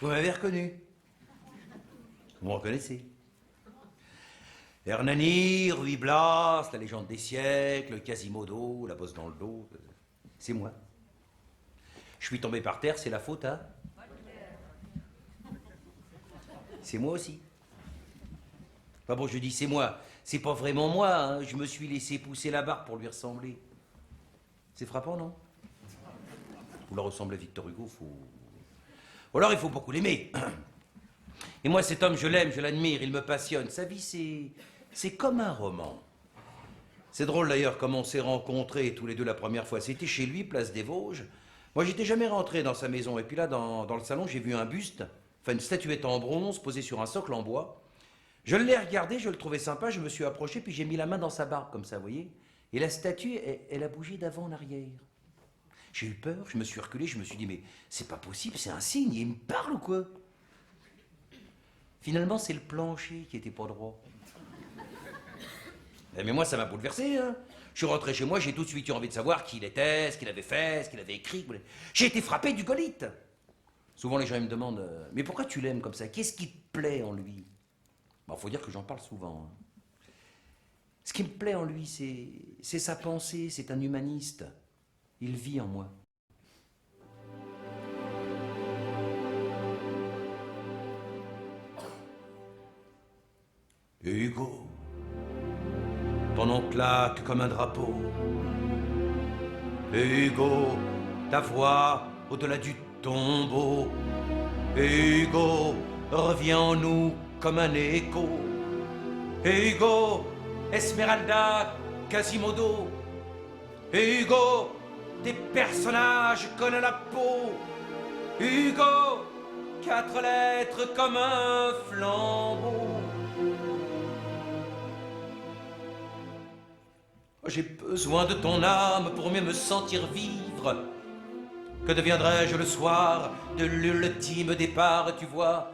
Vous m'avez reconnu. Vous me reconnaissez. Hernani, Ruy Blas, la légende des siècles, Quasimodo, la bosse dans le dos. C'est moi. Je suis tombé par terre, c'est la faute, hein? C'est moi aussi. Enfin bon, je dis c'est moi. C'est pas vraiment moi, hein. Je me suis laissé pousser la barbe pour lui ressembler. C'est frappant, non? Vous leur ressemblez à Victor Hugo, ou alors il faut beaucoup l'aimer. Et moi, cet homme, je l'aime, je l'admire, il me passionne. Sa vie, c'est comme un roman. C'est drôle d'ailleurs comme on s'est rencontrés tous les deux la première fois. C'était chez lui, place des Vosges. Moi, j'étais jamais rentré dans sa maison. Et puis là, dans le salon, j'ai vu un buste, enfin une statuette en bronze posée sur un socle en bois. Je l'ai regardé, je le trouvais sympa, je me suis approché, puis j'ai mis la main dans sa barbe, comme ça, vous voyez. Et la statue, elle a bougé d'avant en arrière. J'ai eu peur, je me suis reculé, je me suis dit, mais c'est pas possible, c'est un signe, il me parle ou quoi? Finalement, c'est le plancher qui était pas droit. Mais moi, ça m'a bouleversé, hein. Je suis rentré chez moi, j'ai tout de suite eu envie de savoir qui il était, ce qu'il avait fait, ce qu'il avait écrit. J'ai été frappé du golite. Souvent, les gens ils me demandent, mais pourquoi tu l'aimes comme ça? Qu'est-ce qui te plaît en lui? Bon, faut dire que j'en parle souvent, hein. Ce qui me plaît en lui, c'est sa pensée, c'est un humaniste. Il vit en moi. Hugo, ton nom claque comme un drapeau. Hugo, ta voix au-delà du tombeau. Hugo, reviens en nous comme un écho. Hugo, Esmeralda, Quasimodo. Hugo, des personnages collent à la peau. Hugo, 4 lettres comme un flambeau. J'ai besoin de ton âme pour mieux me sentir vivre. Que deviendrai-je le soir de l'ultime départ? Tu vois,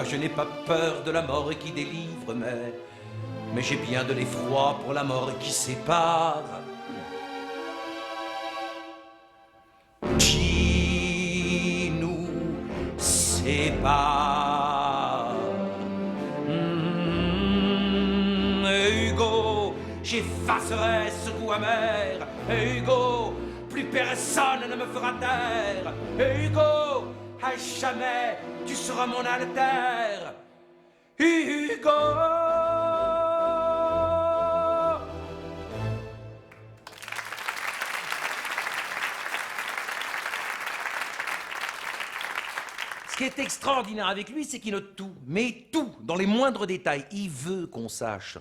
je n'ai pas peur de la mort qui délivre, mais j'ai bien de l'effroi pour la mort qui sépare. Qui nous sépare. Hugo, j'effacerai ce goût amer. Hugo, plus personne ne me fera taire. Hugo, à jamais, tu seras mon alter. Hugo. Ce qui est extraordinaire avec lui, c'est qu'il note tout, mais tout, dans les moindres détails. Il veut qu'on sache.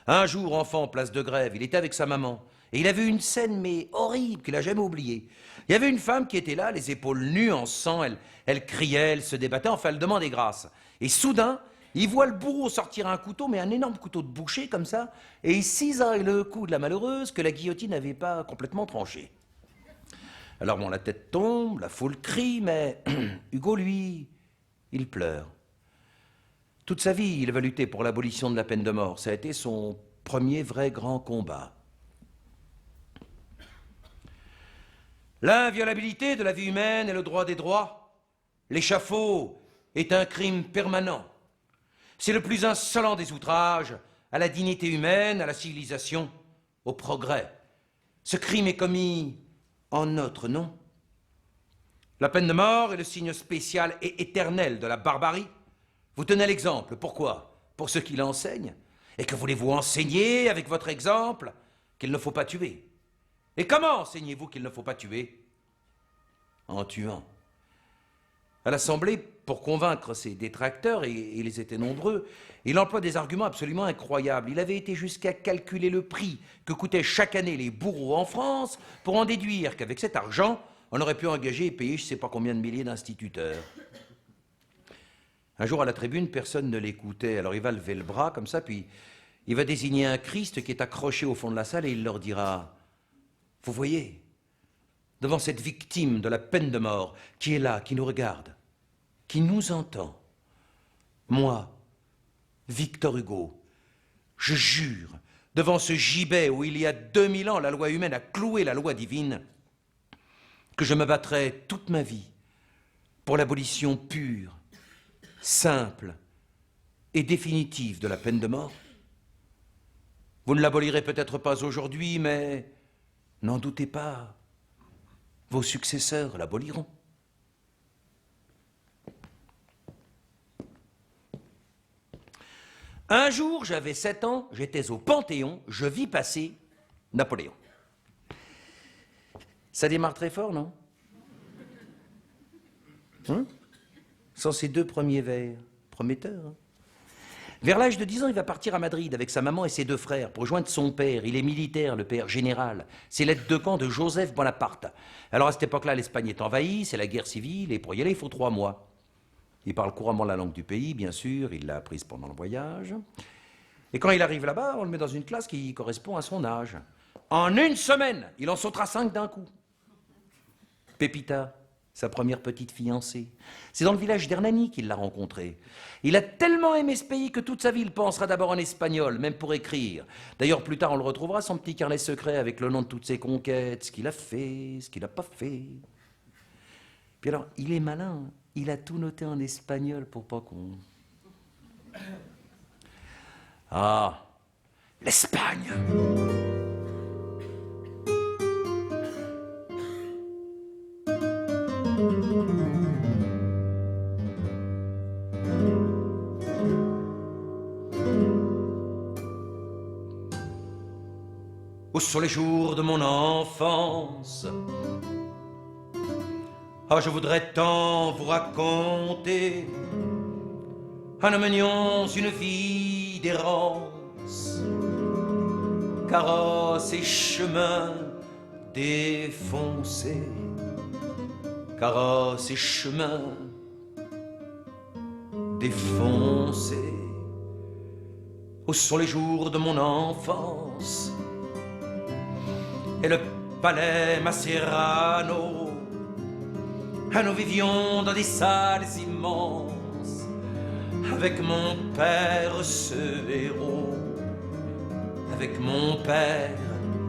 Un jour, enfant, place de Grève, il était avec sa maman. Et il a vu une scène, mais horrible, qu'il n'a jamais oubliée. Il y avait une femme qui était là, les épaules nues, en sang. Elle criait, elle se débattait, enfin, elle demandait grâce. Et soudain, il voit le bourreau sortir un couteau, mais un énorme couteau de boucher, comme ça, et il cisaille le cou de la malheureuse que la guillotine n'avait pas complètement tranché. Alors bon, la tête tombe, la foule crie, mais Hugo, lui, il pleure. Toute sa vie, il va lutter pour l'abolition de la peine de mort. Ça a été son premier vrai grand combat. L'inviolabilité de la vie humaine est le droit des droits. L'échafaud est un crime permanent. C'est le plus insolent des outrages à la dignité humaine, à la civilisation, au progrès. Ce crime est commis en notre nom. La peine de mort est le signe spécial et éternel de la barbarie. Vous tenez l'exemple. Pourquoi? Pour ceux qui l'enseignent. Et que voulez-vous enseigner avec votre exemple? Qu'il ne faut pas tuer. Et comment enseignez-vous qu'il ne faut pas tuer? En tuant. À l'Assemblée, pour convaincre ses détracteurs, et ils étaient nombreux, il emploie des arguments absolument incroyables. Il avait été jusqu'à calculer le prix que coûtaient chaque année les bourreaux en France pour en déduire qu'avec cet argent, on aurait pu engager et payer je ne sais pas combien de milliers d'instituteurs. Un jour, à la tribune, personne ne l'écoutait. Alors il va lever le bras comme ça, puis il va désigner un Christ qui est accroché au fond de la salle et il leur dira « Vous voyez, devant cette victime de la peine de mort qui est là, qui nous regarde, qui nous entend, moi, Victor Hugo, je jure, devant ce gibet où il y a 2000 ans la loi humaine a cloué la loi divine, que je me battrai toute ma vie pour l'abolition pure, simple et définitive de la peine de mort. Vous ne l'abolirez peut-être pas aujourd'hui, mais n'en doutez pas, vos successeurs l'aboliront. Un jour, j'avais 7 ans, j'étais au Panthéon, je vis passer Napoléon. Ça démarre très fort, non? Sans ces 2 premiers vers, prometteurs. Hein. Vers l'âge de 10 ans, il va partir à Madrid avec sa maman et ses 2 frères pour joindre son père. Il est militaire, le père général. C'est l'aide de camp de Joseph Bonaparte. Alors à cette époque-là, l'Espagne est envahie, c'est la guerre civile, et pour y aller, il faut 3 mois. Il parle couramment la langue du pays, bien sûr, il l'a apprise pendant le voyage. Et quand il arrive là-bas, on le met dans une classe qui correspond à son âge. En 1 semaine, il en sautera 5 d'un coup. Pépita, sa première petite fiancée. C'est dans le village d'Hernani qu'il l'a rencontrée. Il a tellement aimé ce pays que toute sa vie, il pensera d'abord en espagnol, même pour écrire. D'ailleurs, plus tard, on le retrouvera, son petit carnet secret avec le nom de toutes ses conquêtes, ce qu'il a fait, ce qu'il n'a pas fait. Puis alors, il est malin, hein. Il a tout noté en espagnol pour pas qu'on... Ah, l'Espagne. Où sont les jours de mon enfance? Ah, je voudrais tant vous raconter. Ah, nous menions une vie d'errance, carrosses et chemins défoncés, carrosses et chemins défoncés. Où sont les jours de mon enfance? Et le palais Mascherano. Ah, nous vivions dans des salles immenses, avec mon père ce héros, avec mon père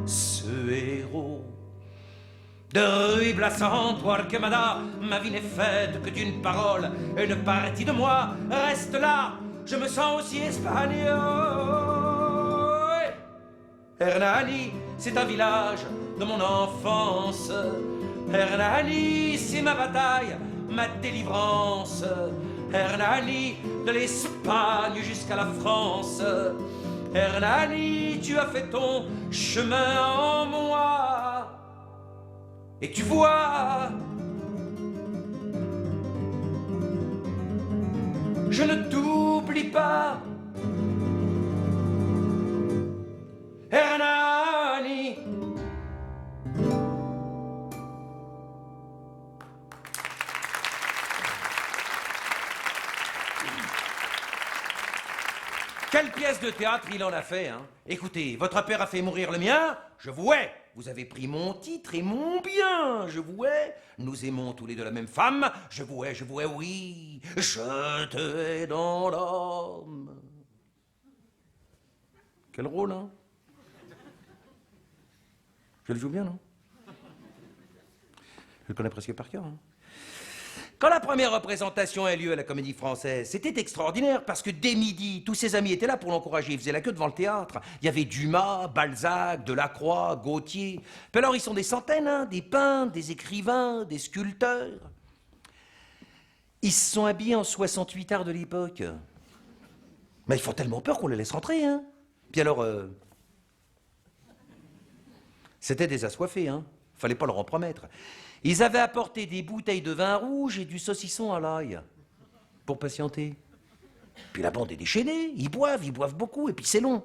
ce héros. De Ruy Blas Torquemada, ma vie n'est faite que d'une parole, et une partie de moi reste là, je me sens aussi espagnol. Hernani, c'est un village de mon enfance. Hernani, c'est ma bataille, ma délivrance. Hernani, de l'Espagne jusqu'à la France. Hernani, tu as fait ton chemin en moi. Et tu vois, je ne t'oublie pas. Hernani. Quelle pièce de théâtre il en a fait, hein? Écoutez, votre père a fait mourir le mien, je vous hais. Vous avez pris mon titre et mon bien, je vous hais. Nous aimons tous les 2 la même femme, je vous hais, oui. Je te hais dans l'âme. Quel rôle, hein? Je le joue bien, non? Je le connais presque par cœur, hein? Quand la première représentation a eu lieu à la Comédie Française, c'était extraordinaire parce que dès midi, tous ses amis étaient là pour l'encourager. Ils faisaient la queue devant le théâtre. Il y avait Dumas, Balzac, Delacroix, Gautier. Puis alors, ils sont des centaines, hein, des peintres, des écrivains, des sculpteurs. Ils se sont habillés en 68 arts de l'époque. Mais ils font tellement peur qu'on les laisse rentrer, hein. Puis alors, c'était des assoiffés, hein. Fallait pas leur en promettre. Ils avaient apporté des bouteilles de vin rouge et du saucisson à l'ail pour patienter. Puis la bande est déchaînée, ils boivent beaucoup, et puis c'est long.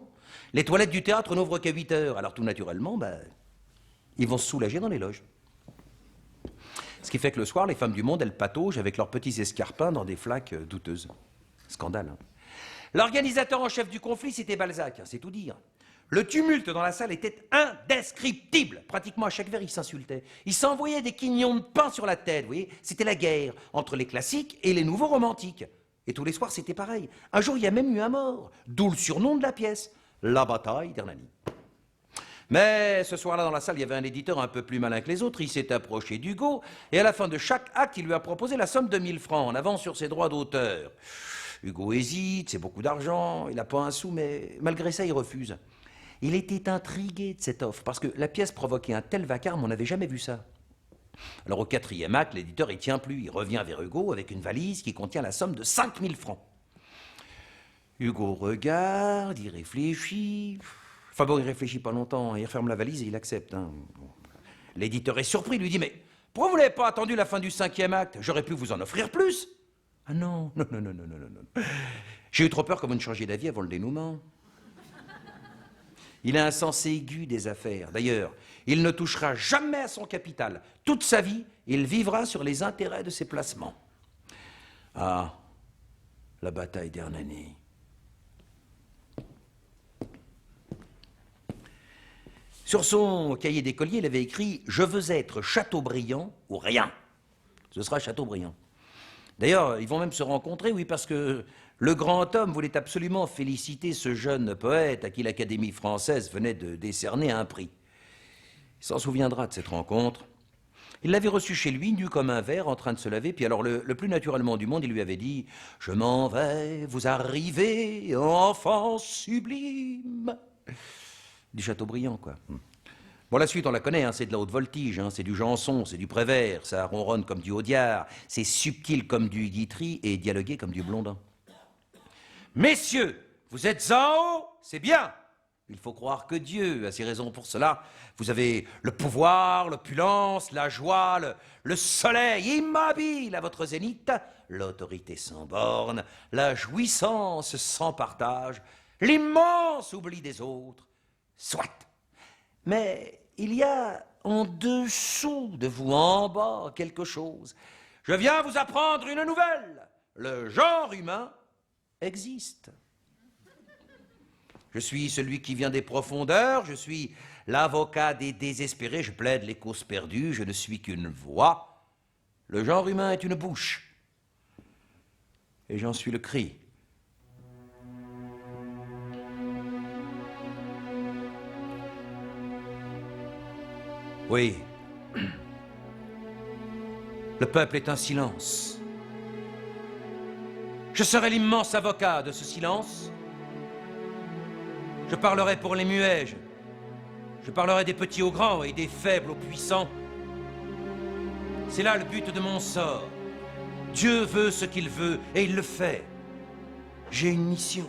Les toilettes du théâtre n'ouvrent qu'à 8 heures, alors tout naturellement, ils vont se soulager dans les loges. Ce qui fait que le soir, les femmes du monde, elles pataugent avec leurs petits escarpins dans des flaques douteuses. Scandale, hein. L'organisateur en chef du conflit, c'était Balzac, hein, c'est tout dire. Le tumulte dans la salle était indescriptible. Pratiquement à chaque verre, ils s'insultaient. Ils s'envoyaient des quignons de pain sur la tête, vous voyez. C'était la guerre entre les classiques et les nouveaux romantiques. Et tous les soirs, c'était pareil. Un jour, il y a même eu un mort, d'où le surnom de la pièce, la bataille d'Hernani. Mais ce soir-là, dans la salle, il y avait un éditeur un peu plus malin que les autres. Il s'est approché d'Hugo, et à la fin de chaque acte, il lui a proposé la somme de 1000 francs en avance sur ses droits d'auteur. Hugo hésite, c'est beaucoup d'argent, il n'a pas un sou, mais malgré ça, il refuse. Il était intrigué de cette offre, parce que la pièce provoquait un tel vacarme, on n'avait jamais vu ça. Alors au 4e acte, l'éditeur il tient plus, il revient vers Hugo avec une valise qui contient la somme de 5000 francs. Hugo regarde, il réfléchit. Enfin bon, il réfléchit pas longtemps, il referme la valise et il accepte. Hein. Bon. L'éditeur est surpris, lui dit, mais pourquoi vous n'avez pas attendu la fin du 5e acte? J'aurais pu vous en offrir plus. Ah non, non, non, non, non, non, non. J'ai eu trop peur que vous ne changiez d'avis avant le dénouement. Il a un sens aigu des affaires. D'ailleurs, il ne touchera jamais à son capital. Toute sa vie, il vivra sur les intérêts de ses placements. Ah, la bataille d'Hernani. Sur son cahier d'écolier, il avait écrit « Je veux être Chateaubriand ou rien ». Ce sera Chateaubriand. D'ailleurs, ils vont même se rencontrer, oui, parce que le grand homme voulait absolument féliciter ce jeune poète à qui l'Académie française venait de décerner un prix. Il s'en souviendra de cette rencontre. Il l'avait reçu chez lui, nu comme un verre, en train de se laver, puis alors le plus naturellement du monde, il lui avait dit « Je m'en vais, vous arrivez, enfant sublime ». Du Chateaubriand, quoi. Bon, la suite, on la connaît, hein, c'est de la haute voltige, hein, c'est du Janson, c'est du Prévert, ça ronronne comme du Audiard, c'est subtil comme du Guitry et dialogué comme du Blondin. Messieurs, vous êtes en haut, c'est bien. Il faut croire que Dieu a ses raisons pour cela. Vous avez le pouvoir, l'opulence, la joie, le soleil immobile à votre zénith, l'autorité sans borne, la jouissance sans partage, l'immense oubli des autres. Soit. Mais il y a en dessous de vous, en bas, quelque chose. Je viens vous apprendre une nouvelle. Le genre humain existe. Je suis celui qui vient des profondeurs, je suis l'avocat des désespérés, je plaide les causes perdues, je ne suis qu'une voix. Le genre humain est une bouche. Et j'en suis le cri. Oui. Le peuple est un silence. Je serai l'immense avocat de ce silence. Je parlerai pour les muets. Je parlerai des petits aux grands et des faibles aux puissants. C'est là le but de mon sort. Dieu veut ce qu'il veut et il le fait. J'ai une mission.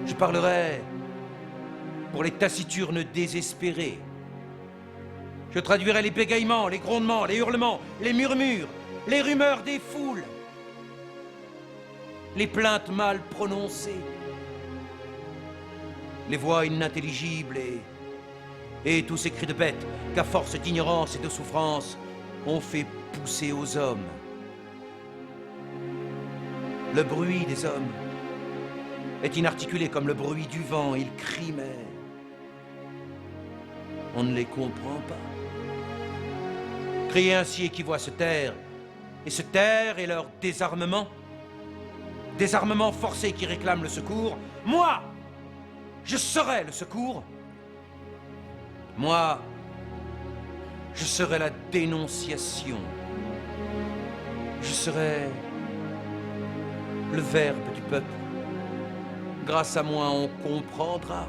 Je parlerai pour les taciturnes désespérés. Je traduirai les bégaiements, les grondements, les hurlements, les murmures, les rumeurs des foules, les plaintes mal prononcées, les voix inintelligibles et tous ces cris de bêtes qu'à force d'ignorance et de souffrance, on fait pousser aux hommes. Le bruit des hommes est inarticulé comme le bruit du vent, ils crient mais on ne les comprend pas. Crier ainsi équivaut à se taire, et se taire est leur désarmement. Désarmement forcé qui réclame le secours. Moi, je serai le secours. Moi, je serai la dénonciation. Je serai le verbe du peuple. Grâce à moi, on comprendra.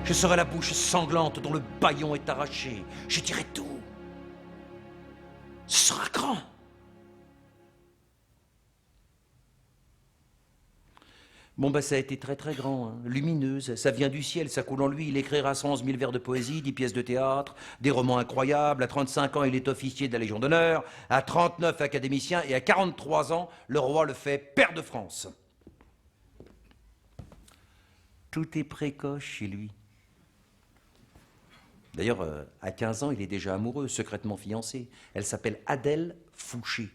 Je serai la bouche sanglante dont le bâillon est arraché. Je dirai tout. Ce sera grand. Bon, ça a été très très grand, hein. Lumineuse, ça vient du ciel, ça coule en lui. Il écrira 111 000 vers de poésie, 10 pièces de théâtre, des romans incroyables. À 35 ans, il est officier de la Légion d'honneur. À 39, académicien. Et à 43 ans, le roi le fait pair de France. Tout est précoce chez lui. D'ailleurs, à 15 ans, il est déjà amoureux, secrètement fiancé. Elle s'appelle Adèle Fouché.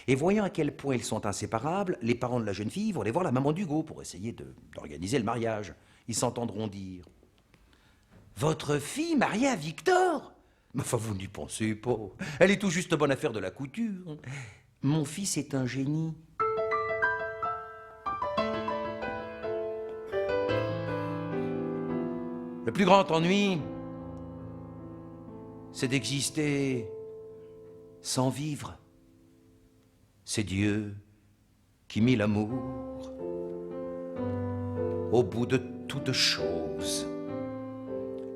Et voyant à quel point ils sont inséparables, les parents de la jeune fille vont aller voir la maman d'Hugo pour essayer d'organiser le mariage. Ils s'entendront dire « Votre fille mariée à Victor ?» Mais enfin, vous n'y pensez pas. Elle est tout juste bonne à faire de la couture. Mon fils est un génie. Le plus grand ennui, c'est d'exister sans vivre. C'est Dieu qui mit l'amour au bout de toute chose.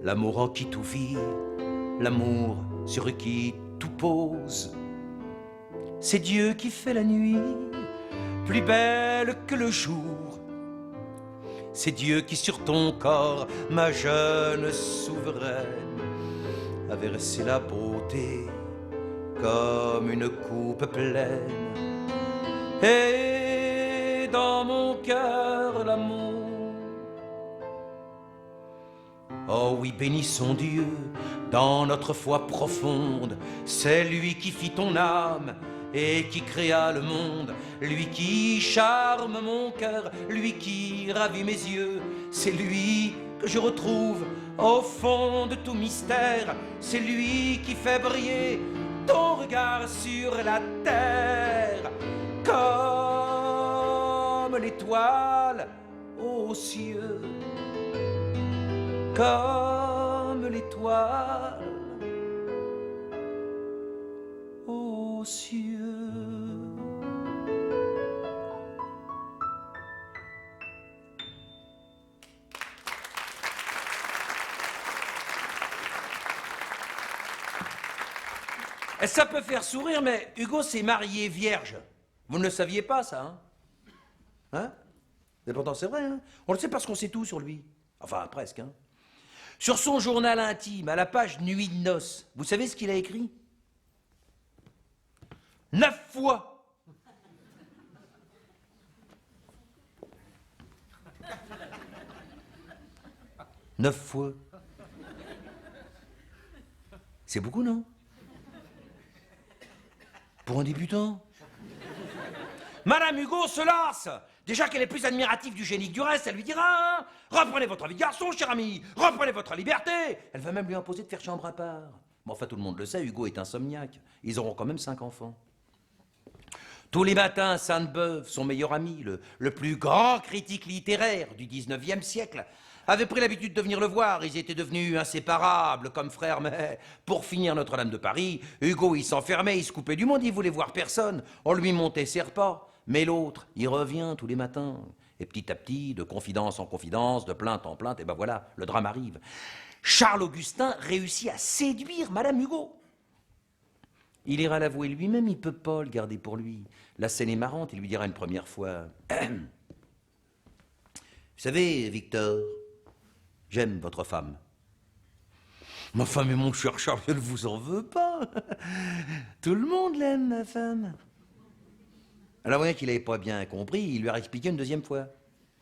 L'amour en qui tout vit, l'amour sur qui tout pose. C'est Dieu qui fait la nuit plus belle que le jour. C'est Dieu qui sur ton corps, ma jeune souveraine, a versé la beauté comme une coupe pleine. Et dans mon cœur l'amour. Oh oui, bénissons Dieu dans notre foi profonde. C'est lui qui fit ton âme et qui créa le monde. Lui qui charme mon cœur, lui qui ravit mes yeux. C'est lui que je retrouve au fond de tout mystère. C'est lui qui fait briller ton regard sur la terre, comme l'étoile aux cieux, comme l'étoile aux cieux. Et ça peut faire sourire, mais Hugo s'est marié vierge. Vous ne le saviez pas, ça, hein? Hein? Mais pourtant, c'est vrai, hein? On le sait parce qu'on sait tout sur lui. Enfin, presque, hein? Sur son journal intime, à la page Nuit de noces, vous savez ce qu'il a écrit? 9 fois! Neuf fois. C'est beaucoup, non? Pour un débutant. Madame Hugo se lasse. Déjà qu'elle est plus admirative du génie que du reste, elle lui dira hein, reprenez votre vie de garçon, cher ami, reprenez votre liberté. Elle va même lui imposer de faire chambre à part. Bon, enfin, tout le monde le sait, Hugo est insomniaque. Ils auront quand même 5 enfants. Tous les matins, Sainte-Beuve, son meilleur ami, le plus grand critique littéraire du 19e siècle, avait pris l'habitude de venir le voir. Ils étaient devenus inséparables comme frères, mais pour finir Notre-Dame de Paris, Hugo, il s'enfermait, il se coupait du monde, il voulait voir personne. On lui montait ses repas. Mais l'autre, il revient tous les matins. Et petit à petit, de confidence en confidence, de plainte en plainte, et ben voilà, le drame arrive. Charles-Augustin réussit à séduire Madame Hugo. Il ira l'avouer lui-même, il ne peut pas le garder pour lui. La scène est marrante, il lui dira une première fois « Vous savez, Victor, j'aime votre femme. » « Ma femme et mon cher Charles, je ne vous en veux pas. Tout le monde l'aime, ma femme. » Alors, voyant qu'il n'avait pas bien compris, il lui a expliqué une deuxième fois,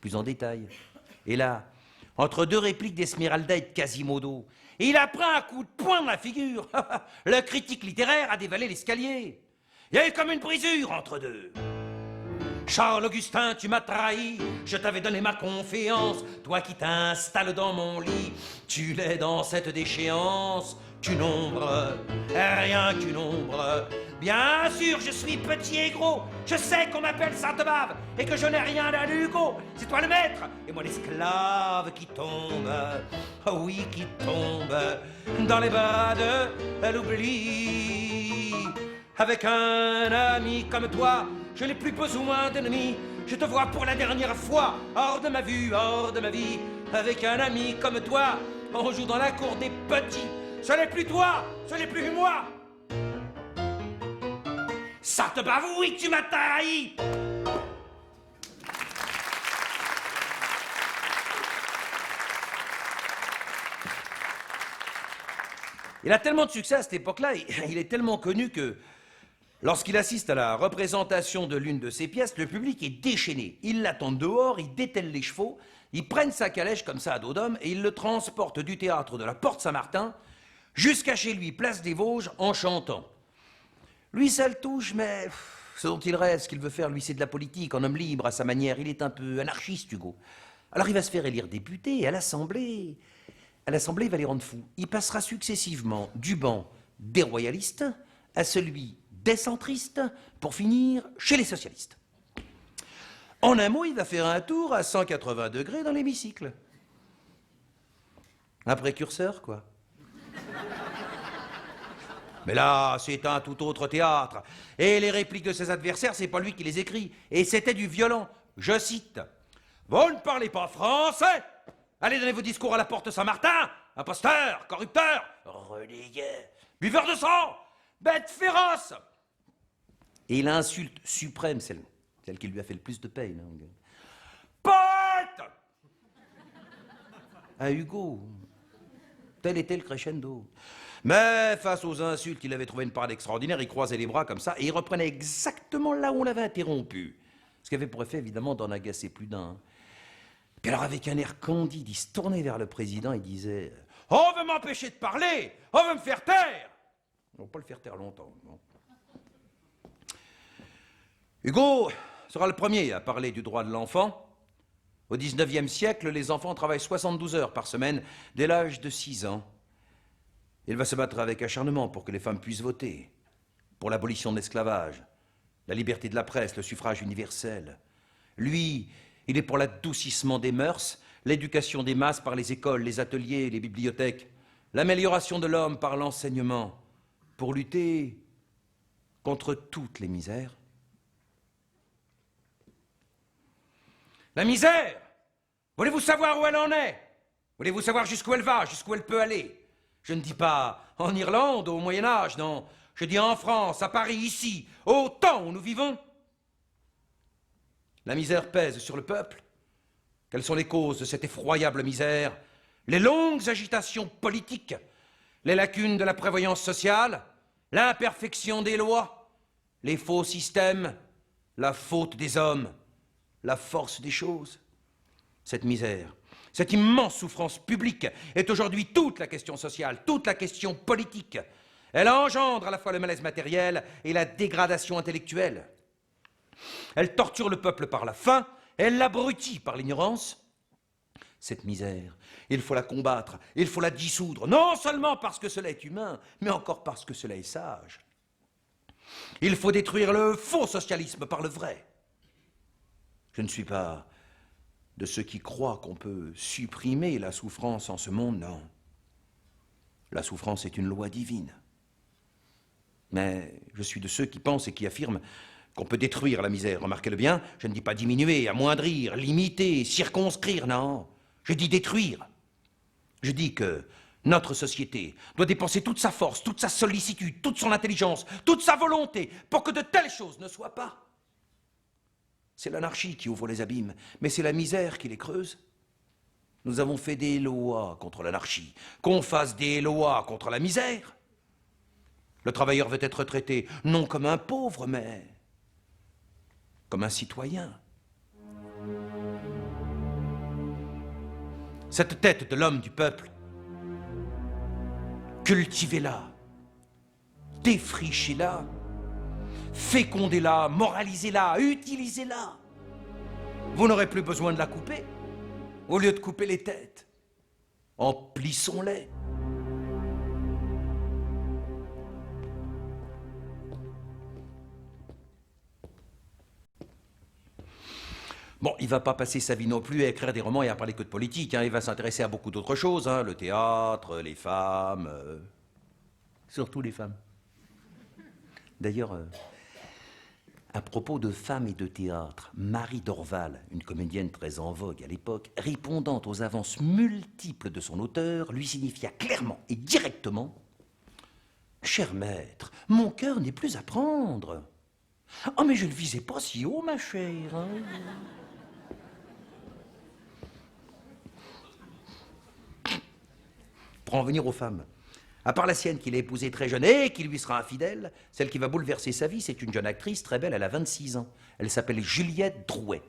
plus en détail. Et là, entre deux répliques d'Esmeralda et de Quasimodo, il a pris un coup de poing dans la figure. Le critique littéraire a dévalé l'escalier. Il y a eu comme une brisure entre deux. Charles-Augustin, tu m'as trahi, je t'avais donné ma confiance, toi qui t'installes dans mon lit, tu l'es dans cette déchéance, tu nombres, rien que tu nombres. Bien sûr, je suis petit et gros, je sais qu'on m'appelle Sainte-Bave et que je n'ai rien à Hugo. C'est toi le maître et moi l'esclave qui tombe, oh oui, qui tombe dans les bras de l'oubli. Avec un ami comme toi, je n'ai plus besoin d'ennemis. Je te vois pour la dernière fois, hors de ma vue, hors de ma vie. Avec un ami comme toi, on joue dans la cour des petits. Ce n'est plus toi, ce n'est plus moi. Ça te bave, oui, tu m'as trahi. Il a tellement de succès à cette époque-là, il est tellement connu que lorsqu'il assiste à la représentation de l'une de ses pièces, le public est déchaîné. Ils l'attendent dehors, ils détellent les chevaux, ils prennent sa calèche comme ça à dos d'homme et ils le transportent du théâtre de la Porte Saint-Martin jusqu'à chez lui, place des Vosges, en chantant. Lui, ça le touche, mais ce dont il rêve, ce qu'il veut faire, lui, c'est de la politique, en homme libre, à sa manière. Il est un peu anarchiste, Hugo. Alors il va se faire élire député, et à l'Assemblée, il va les rendre fous. Il passera successivement du banc des royalistes à celui des centristes, pour finir chez les socialistes. En un mot, il va faire un tour à 180 degrés dans l'hémicycle. Un précurseur, quoi. Mais là, c'est un tout autre théâtre. Et les répliques de ses adversaires, c'est pas lui qui les écrit. Et c'était du violent. Je cite. « Vous ne parlez pas français? Allez donner vos discours à la porte Saint-Martin, imposteur, corrupteur, relégué, buveur de sang, bête féroce !» Et l'insulte suprême, celle qui lui a fait le plus de peine. Poète! À Hugo. Tel était le crescendo. Mais face aux insultes, il avait trouvé une parade extraordinaire, il croisait les bras comme ça, et il reprenait exactement là où on l'avait interrompu. Ce qui avait pour effet, évidemment, d'en agacer plus d'un. Puis alors, avec un air candide, il se tournait vers le président et disait « On veut m'empêcher de parler! On veut me faire taire !» On ne va pas le faire taire longtemps. Non. Hugo sera le premier à parler du droit de l'enfant. Au XIXe siècle, les enfants travaillent 72 heures par semaine dès l'âge de 6 ans. Il va se battre avec acharnement pour que les femmes puissent voter, pour l'abolition de l'esclavage, la liberté de la presse, le suffrage universel. Lui, il est pour l'adoucissement des mœurs, l'éducation des masses par les écoles, les ateliers, les bibliothèques, l'amélioration de l'homme par l'enseignement, pour lutter contre toutes les misères. La misère! Voulez-vous savoir où elle en est? Voulez-vous savoir jusqu'où elle va, jusqu'où elle peut aller? Je ne dis pas en Irlande, au Moyen-Âge, non. Je dis en France, à Paris, ici, au temps où nous vivons. La misère pèse sur le peuple. Quelles sont les causes de cette effroyable misère? Les longues agitations politiques, les lacunes de la prévoyance sociale, l'imperfection des lois, les faux systèmes, la faute des hommes, la force des choses. Cette misère, cette immense souffrance publique est aujourd'hui toute la question sociale, toute la question politique. Elle engendre à la fois le malaise matériel et la dégradation intellectuelle. Elle torture le peuple par la faim, elle l'abrutit par l'ignorance. Cette misère, il faut la combattre, il faut la dissoudre, non seulement parce que cela est humain, mais encore parce que cela est sage. Il faut détruire le faux socialisme par le vrai. Je ne suis pas de ceux qui croient qu'on peut supprimer la souffrance en ce monde, non. La souffrance est une loi divine. Mais je suis de ceux qui pensent et qui affirment qu'on peut détruire la misère. Remarquez-le bien, je ne dis pas diminuer, amoindrir, limiter, circonscrire, non. Je dis détruire. Je dis que notre société doit dépenser toute sa force, toute sa sollicitude, toute son intelligence, toute sa volonté pour que de telles choses ne soient pas. C'est l'anarchie qui ouvre les abîmes, mais c'est la misère qui les creuse. Nous avons fait des lois contre l'anarchie, qu'on fasse des lois contre la misère. Le travailleur veut être traité non comme un pauvre, mais comme un citoyen. Cette tête de l'homme du peuple, cultivez-la, défrichez-la, fécondez-la, moralisez-la, utilisez-la. Vous n'aurez plus besoin de la couper. Au lieu de couper les têtes, emplissons-les. Bon, il ne va pas passer sa vie non plus à écrire des romans et à parler que de politique. Il va s'intéresser à beaucoup d'autres choses, le théâtre, les femmes, surtout les femmes. D'ailleurs, à propos de femmes et de théâtre, Marie Dorval, une comédienne très en vogue à l'époque, répondant aux avances multiples de son auteur, lui signifia clairement et directement « Cher maître, mon cœur n'est plus à prendre. Ah, mais je ne visais pas si haut, ma chère. Hein. » Pour en venir aux femmes, à part la sienne qu'il a épousée très jeune et qui lui sera infidèle, celle qui va bouleverser sa vie, c'est une jeune actrice très belle, elle a 26 ans. Elle s'appelle Juliette Drouet.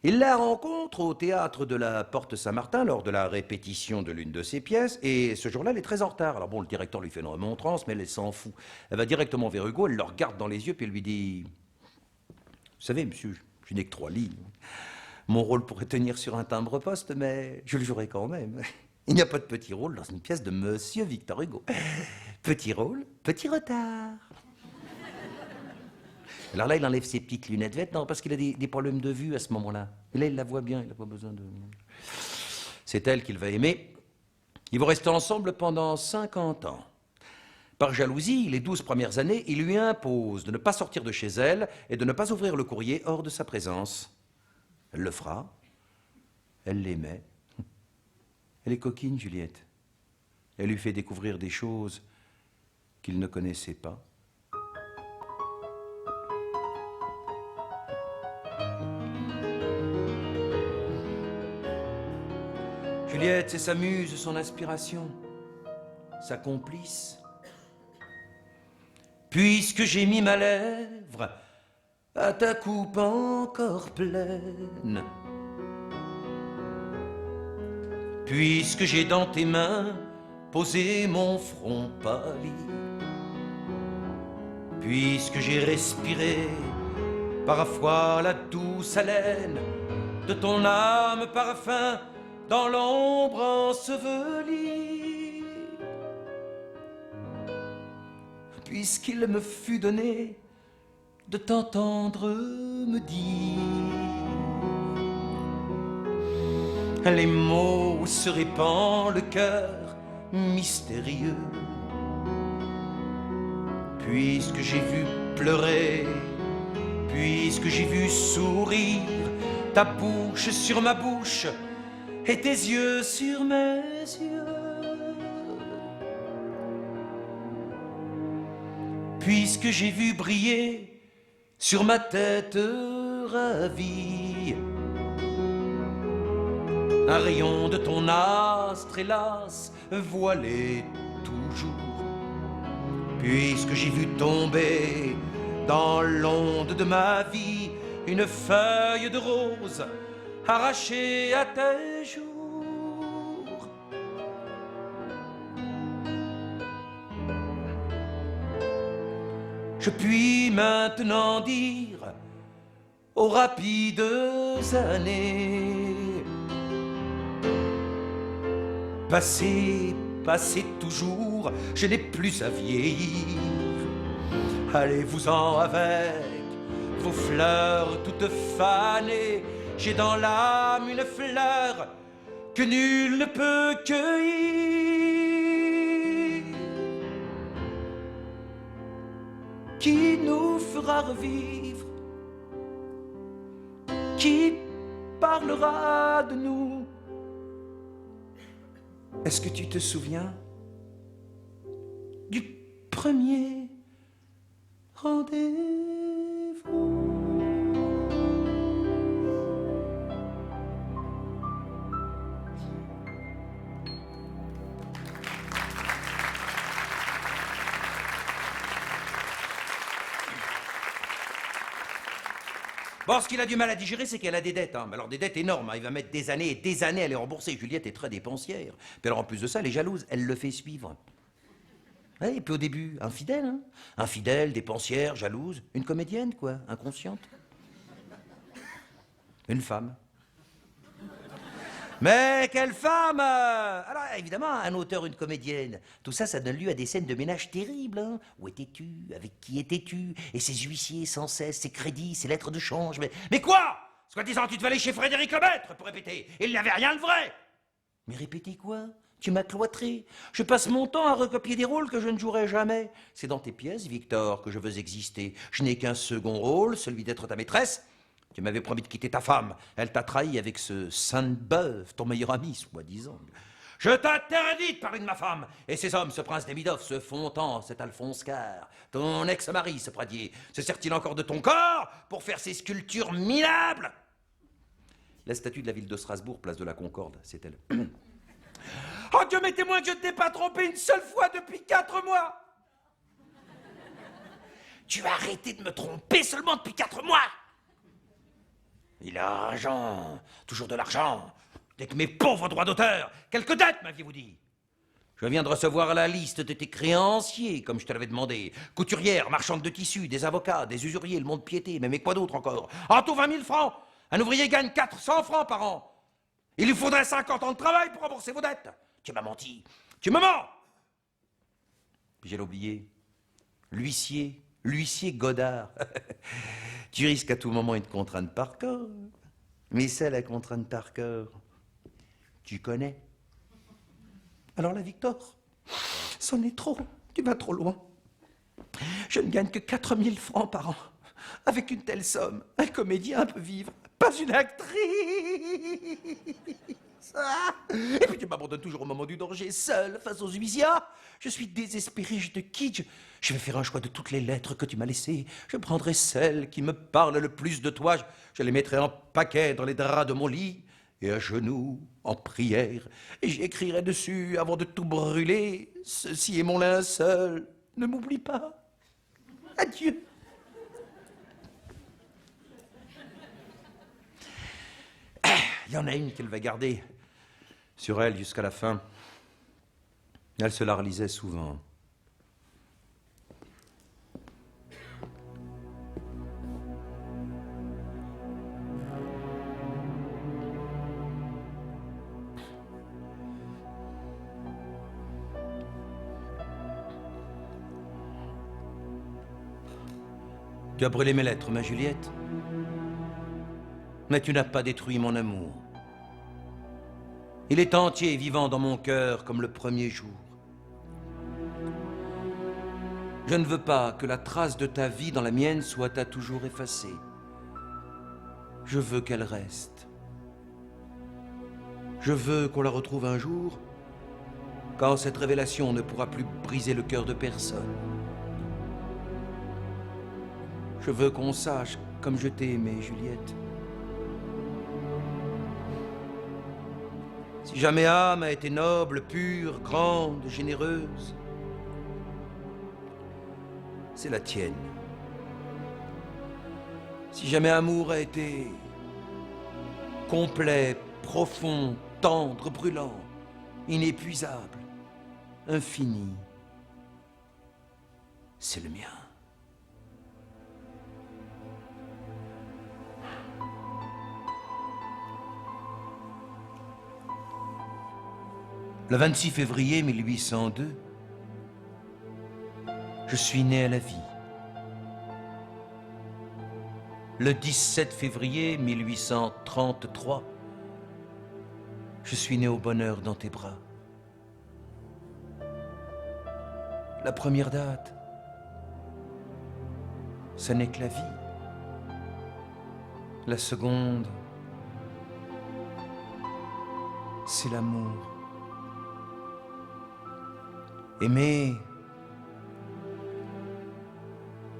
Il la rencontre au théâtre de la Porte Saint-Martin lors de la répétition de l'une de ses pièces, et ce jour-là, elle est très en retard. Alors bon, le directeur lui fait une remontrance, mais elle s'en fout. Elle va directement vers Hugo, elle le regarde dans les yeux, puis elle lui dit « Vous savez, monsieur, je n'ai que 3 lignes. Mon rôle pourrait tenir sur un timbre-poste, mais je le jouerai quand même. » Il n'y a pas de petit rôle dans une pièce de Monsieur Victor Hugo. Petit rôle, petit retard. Alors là, il enlève ses petites lunettes vertes, non, parce qu'il a des problèmes de vue à ce moment-là. Et là, il la voit bien, il n'a pas besoin de... C'est elle qu'il va aimer. Ils vont rester ensemble pendant 50 ans. Par jalousie, les 12 premières années, il lui impose de ne pas sortir de chez elle et de ne pas ouvrir le courrier hors de sa présence. Elle le fera. Elle l'aimait. Elle est coquine, Juliette. Elle lui fait découvrir des choses qu'il ne connaissait pas. Juliette, c'est sa muse, son inspiration, sa complice. Puisque j'ai mis ma lèvre à ta coupe encore pleine, puisque j'ai dans tes mains posé mon front pâli, puisque j'ai respiré parfois la douce haleine de ton âme parfum dans l'ombre ensevelie, puisqu'il me fut donné de t'entendre me dire les mots où se répand le cœur mystérieux, puisque j'ai vu pleurer, puisque j'ai vu sourire ta bouche sur ma bouche et tes yeux sur mes yeux, puisque j'ai vu briller sur ma tête ravie un rayon de ton astre, hélas, voilé toujours, puisque j'ai vu tomber dans l'onde de ma vie une feuille de rose arrachée à tes jours. Je puis maintenant dire aux rapides années passées, passées toujours, je n'ai plus à vieillir. Allez-vous-en avec vos fleurs toutes fanées. J'ai dans l'âme une fleur que nul ne peut cueillir, qui nous fera revivre, qui parlera de nous. Est-ce que tu te souviens du premier rendez-vous? Bon, ce qu'il a du mal à digérer, c'est qu'elle a des dettes. Alors des dettes énormes, il va mettre des années et des années à les rembourser. Juliette est très dépensière. Puis alors en plus de ça, elle est jalouse, elle le fait suivre. Ouais, et puis au début, infidèle, infidèle, dépensière, jalouse, une comédienne, quoi, inconsciente. Une femme. Mais quelle femme! Alors évidemment, un auteur, une comédienne, tout ça, ça donne lieu à des scènes de ménage terribles. Où étais-tu? Avec qui étais-tu? Et ces huissiers sans cesse, ces crédits, ces lettres de change. Mais quoi? Soi-disant, tu devais aller chez Frédéric Lemaître pour répéter. Il n'avait rien de vrai. Mais répéter quoi? Tu m'as cloîtré. Je passe mon temps à recopier des rôles que je ne jouerai jamais. C'est dans tes pièces, Victor, que je veux exister. Je n'ai qu'un second rôle, celui d'être ta maîtresse. Tu m'avais promis de quitter ta femme. Elle t'a trahi avec ce Sainte-Beuve, ton meilleur ami, soi-disant. Je t'interdis de parler de ma femme. Et ces hommes, ce prince Demidov, ce Fontan, cet Alphonse Carr, ton ex-mari, ce Pradier, se sert-il encore de ton corps pour faire ces sculptures minables? La statue de la ville de Strasbourg, place de la Concorde, c'est elle. Oh Dieu, mais témoin que je ne t'ai pas trompé une seule fois depuis 4 mois. Tu as arrêté de me tromper seulement depuis 4 mois. Il a l'argent, toujours de l'argent. Dès que mes pauvres droits d'auteur, quelques dettes, m'aviez-vous dit? Je viens de recevoir la liste de tes créanciers, comme je te l'avais demandé. Couturière, marchande de tissus, des avocats, des usuriers, le mont-de-piété, mais quoi d'autre encore? En tout 20 000 francs. Un ouvrier gagne 400 francs par an. Il lui faudrait 50 ans de travail pour rembourser vos dettes. Tu m'as menti. Tu me mens. Puis j'ai oublié. L'huissier Godard. Tu risques à tout moment une contrainte par corps. Mais c'est la contrainte par corps. Tu connais. Alors là, Victor, c'en est trop, tu vas trop loin. Je ne gagne que 4000 francs par an. Avec une telle somme, un comédien peut vivre, pas une actrice. Ah. Et puis tu m'abandonnes toujours au moment du danger, seul, face aux huissiers. Je suis désespéré, je te quitte. Je vais faire un choix de toutes les lettres que tu m'as laissées. Je prendrai celle qui me parle le plus de toi. Je les mettrai en paquet dans les draps de mon lit. Et à genoux, en prière, et j'écrirai dessus, avant de tout brûler, ceci est mon linceul, ne m'oublie pas. Adieu. Il y en a une qu'elle va garder sur elle jusqu'à la fin. Elle se la relisait souvent. Tu as brûlé mes lettres, ma Juliette. Mais tu n'as pas détruit mon amour. Il est entier et vivant dans mon cœur comme le premier jour. Je ne veux pas que la trace de ta vie dans la mienne soit à toujours effacée. Je veux qu'elle reste. Je veux qu'on la retrouve un jour, quand cette révélation ne pourra plus briser le cœur de personne. Je veux qu'on sache comme je t'ai aimée, Juliette. Si jamais âme a été noble, pure, grande, généreuse, c'est la tienne. Si jamais amour a été complet, profond, tendre, brûlant, inépuisable, infini, c'est le mien. Le 26 février 1802, je suis né à la vie. Le 17 février 1833, je suis né au bonheur dans tes bras. La première date, ce n'est que la vie. La seconde, c'est l'amour. Aimer,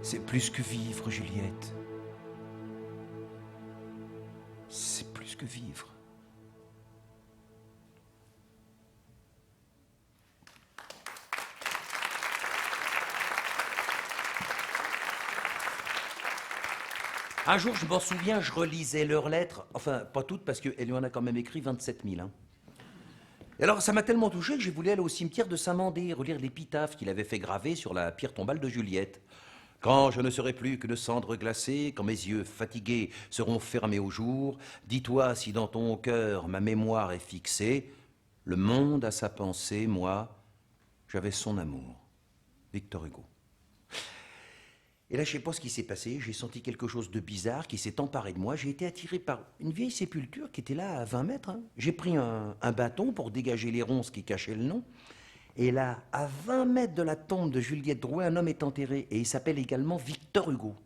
c'est plus que vivre, Juliette. C'est plus que vivre. Un jour, je m'en souviens, je relisais leurs lettres. Enfin, pas toutes, parce qu'elle lui en a quand même écrit 27 000. Hein. Et alors, ça m'a tellement touché que j'ai voulu aller au cimetière de Saint-Mandé, relire l'épitaphe qu'il avait fait graver sur la pierre tombale de Juliette. Quand je ne serai plus qu'une cendre glacée, quand mes yeux fatigués seront fermés au jour, dis-toi si dans ton cœur ma mémoire est fixée, le monde a sa pensée, moi, j'avais son amour. Victor Hugo. Et là, je ne sais pas ce qui s'est passé, j'ai senti quelque chose de bizarre qui s'est emparé de moi. J'ai été attiré par une vieille sépulture qui était là à 20 mètres. Hein. J'ai pris un bâton pour dégager les ronces qui cachaient le nom. Et là, à 20 mètres de la tombe de Juliette Drouet, un homme est enterré. Et il s'appelle également Victor Hugo.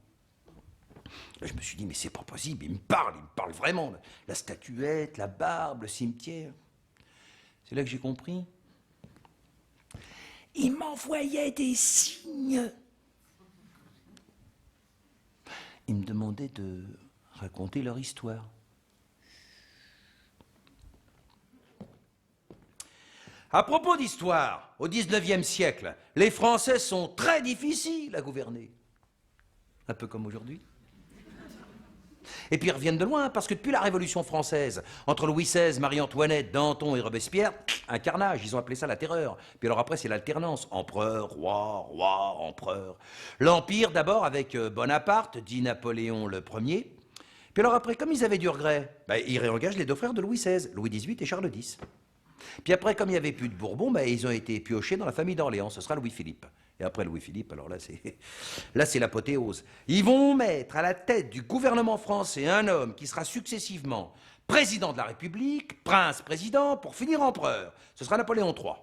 Là, je me suis dit, mais c'est pas possible, il me parle vraiment. La statuette, la barbe, le cimetière. C'est là que j'ai compris. Il m'envoyait des signes. Ils me demandaient de raconter leur histoire. À propos d'histoire, au XIXe siècle, les Français sont très difficiles à gouverner. Un peu comme aujourd'hui. Et puis ils reviennent de loin, parce que depuis la Révolution française, entre Louis XVI, Marie-Antoinette, Danton et Robespierre, un carnage, ils ont appelé ça la terreur. Puis alors après, c'est l'alternance. Empereur, roi, empereur. L'Empire d'abord avec Bonaparte, dit Napoléon le Ier. Puis alors après, comme ils avaient du regret, ils réengagent les deux frères de Louis XVI, Louis XVIII et Charles X. Puis après, comme il n'y avait plus de Bourbon, ils ont été piochés dans la famille d'Orléans, ce sera Louis-Philippe. Et après Louis-Philippe, alors là c'est l'apothéose. Ils vont mettre à la tête du gouvernement français un homme qui sera successivement président de la République, prince-président, pour finir empereur. Ce sera Napoléon III.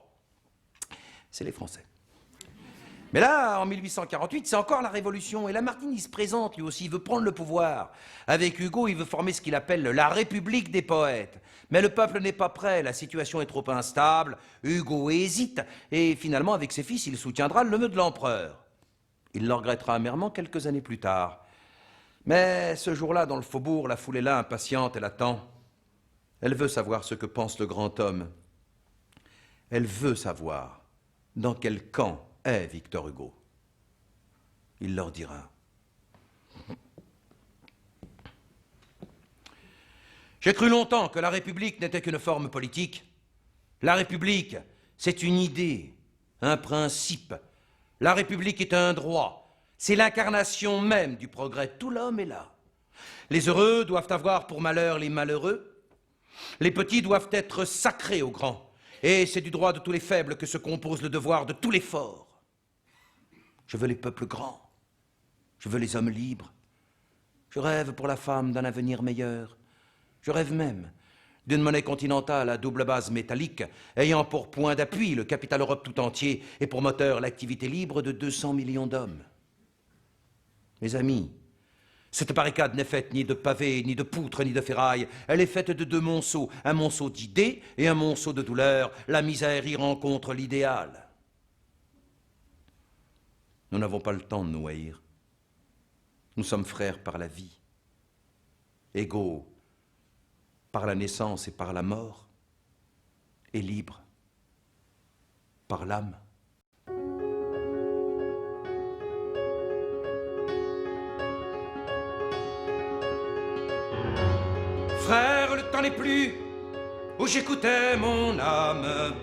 c'est les Français. Mais là, en 1848, c'est encore la Révolution, et Lamartine, il se présente, lui aussi, il veut prendre le pouvoir. Avec Hugo, il veut former ce qu'il appelle la République des poètes. Mais le peuple n'est pas prêt, la situation est trop instable, Hugo hésite, et finalement, avec ses fils, il soutiendra le neveu de l'empereur. Il le regrettera amèrement quelques années plus tard. Mais ce jour-là, dans le faubourg, la foule est là, impatiente, elle attend. Elle veut savoir ce que pense le grand homme. Elle veut savoir dans quel camp est Victor Hugo. Il leur dira. J'ai cru longtemps que la République n'était qu'une forme politique. La République, c'est une idée, un principe. La République est un droit. C'est l'incarnation même du progrès. Tout l'homme est là. Les heureux doivent avoir pour malheur les malheureux. Les petits doivent être sacrés aux grands. Et c'est du droit de tous les faibles que se compose le devoir de tous les forts. Je veux les peuples grands. Je veux les hommes libres. Je rêve pour la femme d'un avenir meilleur. Je rêve même d'une monnaie continentale à double base métallique, ayant pour point d'appui le capital Europe tout entier et pour moteur l'activité libre de 200 millions d'hommes. Mes amis, cette barricade n'est faite ni de pavés, ni de poutres, ni de ferraille. Elle est faite de deux monceaux, un monceau d'idées et un monceau de douleur. La misère y rencontre l'idéal. Nous n'avons pas le temps de nous haïr. Nous sommes frères par la vie, égaux par la naissance et par la mort, et libres par l'âme. Frère, le temps n'est plus où j'écoutais mon âme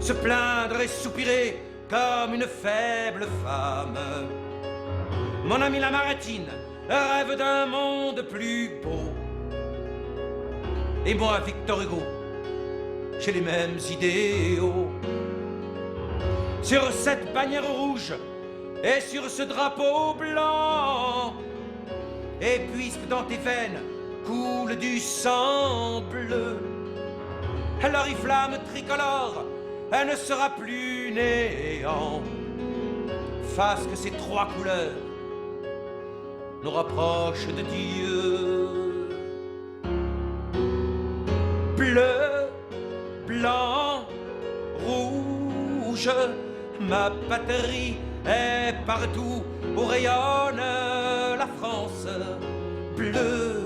se plaindre et soupirer comme une faible femme. Mon ami Lamartine rêve d'un monde plus beau. Et moi, Victor Hugo, j'ai les mêmes idéaux. Sur cette bannière rouge et sur ce drapeau blanc, et puisque dans tes veines coule du sang bleu, l'oriflamme tricolore, elle ne sera plus néant. Fasse que ces trois couleurs nous rapprochent de Dieu. Bleu, blanc, rouge, ma patrie est partout où rayonne la France. Bleu,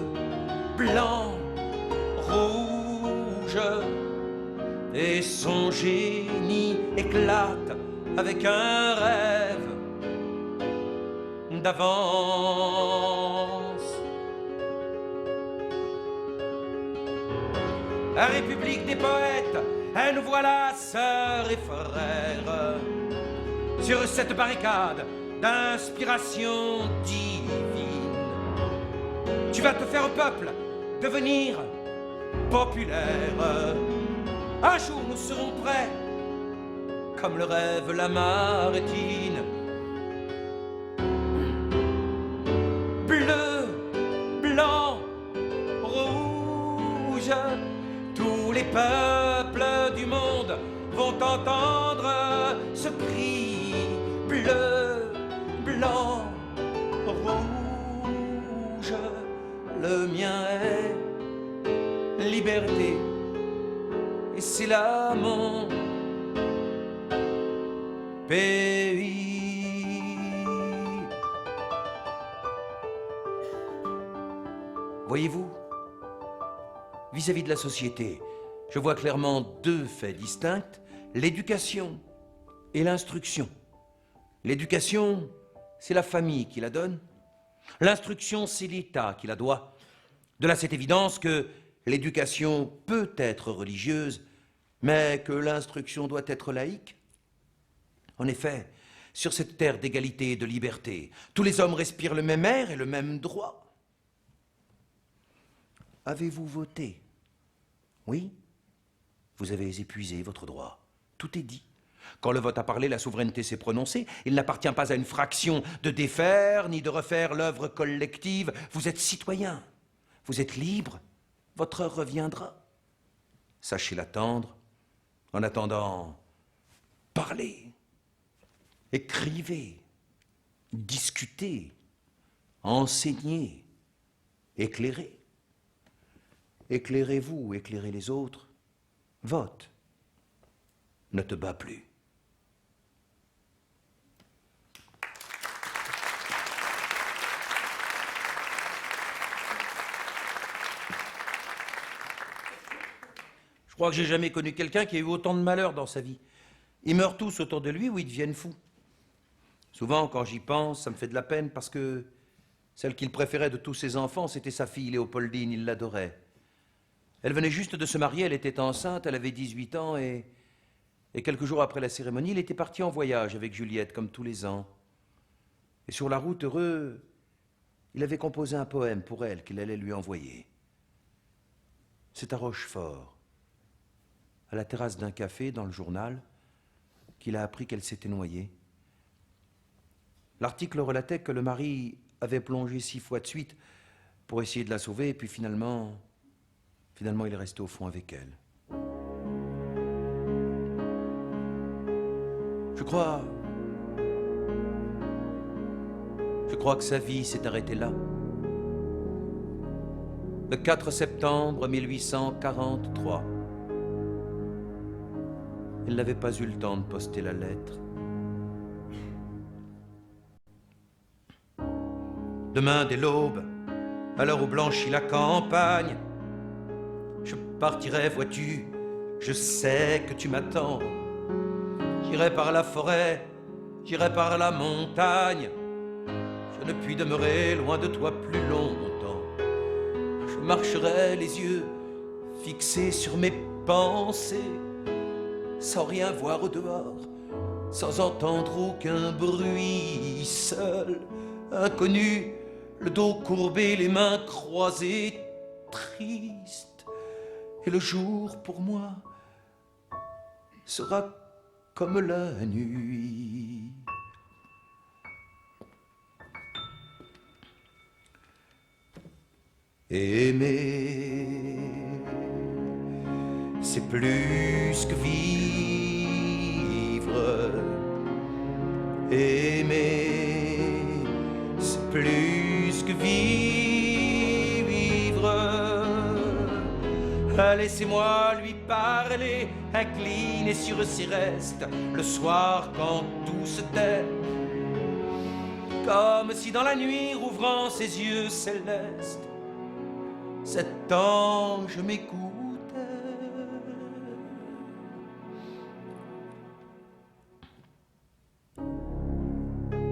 blanc, rouge, et son génie éclate avec un rêve d'avance. La République des poètes, nous voilà sœurs et frères, sur cette barricade d'inspiration divine. Tu vas te faire au peuple devenir populaire. Un jour nous serons prêts, comme le rêve Lamartine. Bleu, blanc, rouge, tous les peuples du monde vont entendre ce cri. Bleu, blanc, rouge, le mien est liberté, et c'est là mon pays. Voyez-vous, vis-à-vis de la société, je vois clairement deux faits distincts, l'éducation et l'instruction. L'éducation, c'est la famille qui la donne. L'instruction, c'est l'État qui la doit. De là, cette évidence que l'éducation peut être religieuse, mais que l'instruction doit être laïque. En effet, sur cette terre d'égalité et de liberté, tous les hommes respirent le même air et le même droit. Avez-vous voté? Oui? Vous avez épuisé votre droit. Tout est dit. Quand le vote a parlé, la souveraineté s'est prononcée. Il n'appartient pas à une fraction de défaire ni de refaire l'œuvre collective. Vous êtes citoyen. Vous êtes libre. Votre heure reviendra. Sachez l'attendre. En attendant, Parlez, écrivez, discutez, enseignez, éclairez. Éclairez-vous, éclairez les autres. Vote. Ne te bats plus. Je crois que j'ai jamais connu quelqu'un qui a eu autant de malheur dans sa vie. Ils meurent tous autour de lui ou ils deviennent fous. Souvent, quand j'y pense, ça me fait de la peine parce que celle qu'il préférait de tous ses enfants, c'était sa fille Léopoldine, il l'adorait. Elle venait juste de se marier, elle était enceinte, elle avait 18 ans et quelques jours après la cérémonie, il était parti en voyage avec Juliette, comme tous les ans. Et sur la route, heureux, il avait composé un poème pour elle qu'il allait lui envoyer. C'est à Rochefort, à la terrasse d'un café, dans le journal, qu'il a appris qu'elle s'était noyée. L'article relatait que le mari avait plongé 6 fois de suite pour essayer de la sauver, et puis finalement, il est resté au fond avec elle. Je crois que sa vie s'est arrêtée là. Le 4 septembre 1843. Elle n'avait pas eu le temps de poster la lettre. Demain, dès l'aube, à l'heure où blanchit la campagne, je partirai, vois-tu, je sais que tu m'attends. J'irai par la forêt, j'irai par la montagne. Je ne puis demeurer loin de toi plus longtemps. Je marcherai les yeux fixés sur mes pensées, sans rien voir au dehors, sans entendre aucun bruit, seul, inconnu, le dos courbé, les mains croisées, triste. Et le jour pour moi sera comme la nuit. Aimer, c'est plus que vivre. Aimer, c'est plus que vivre. Laissez-moi lui parler, incliné sur ses restes, le soir quand tout se tait, comme si dans la nuit, rouvrant ses yeux célestes, cet ange m'écoutait.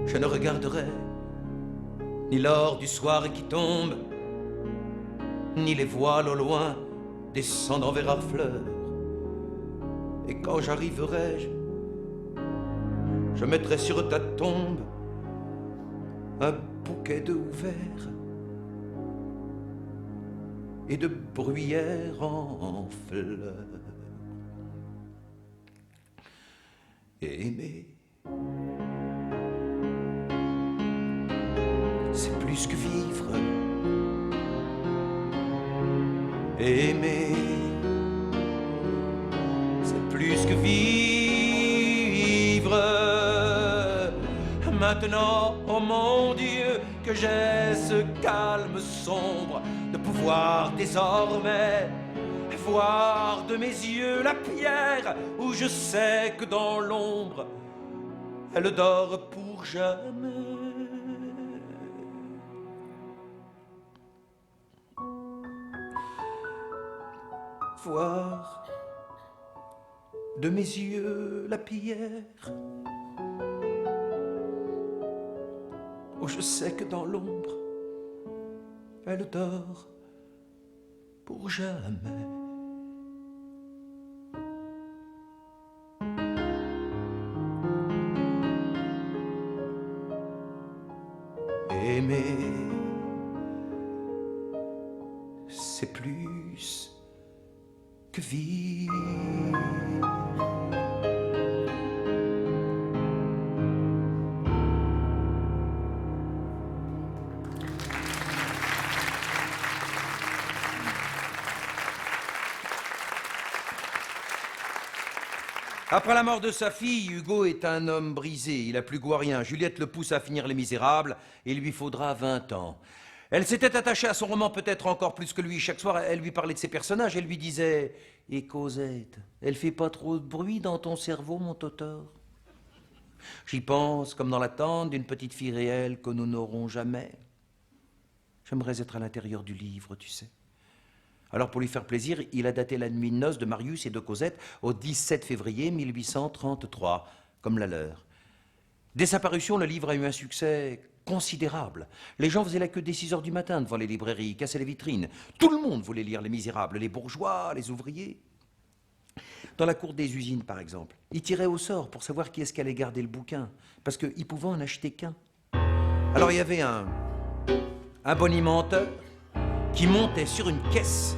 Je ne regarderai ni l'or du soir qui tombe, ni les voiles au loin descendant vers Harfleur. Et quand j'arriverai, je mettrai sur ta tombe un bouquet d'œufs ouverts et de bruyères en fleurs. Aimer, c'est plus que vivre. Aimer, c'est plus que vivre. Maintenant, oh mon Dieu, que j'ai ce calme sombre de pouvoir désormais voir de mes yeux la pierre où je sais que dans l'ombre elle dort pour jamais. Voir de mes yeux la pierre où je sais que dans l'ombre elle dort pour jamais. Aimer, c'est plus que vivre. Après la mort de sa fille, Hugo est un homme brisé. Il n'a plus goût à rien. Juliette le pousse à finir Les Misérables et il lui faudra 20 ans. Elle s'était attachée à son roman peut-être encore plus que lui. Chaque soir, elle lui parlait de ses personnages. Elle lui disait « Et Cosette, elle fait pas trop de bruit dans ton cerveau, mon totor ?» J'y pense comme dans l'attente d'une petite fille réelle que nous n'aurons jamais. J'aimerais être à l'intérieur du livre, tu sais. Alors, pour lui faire plaisir, il a daté la nuit de noces de Marius et de Cosette au 17 février 1833, comme la leur. Dès sa parution, le livre a eu un succès considérable. Les gens faisaient la queue dès 6 heures du matin devant les librairies, cassaient les vitrines. Tout le monde voulait lire Les Misérables, les bourgeois, les ouvriers. Dans la cour des usines, par exemple, ils tiraient au sort pour savoir qui est-ce qui allait garder le bouquin, parce qu'ils pouvaient en acheter qu'un. Alors, il y avait un bonimenteur qui montait sur une caisse.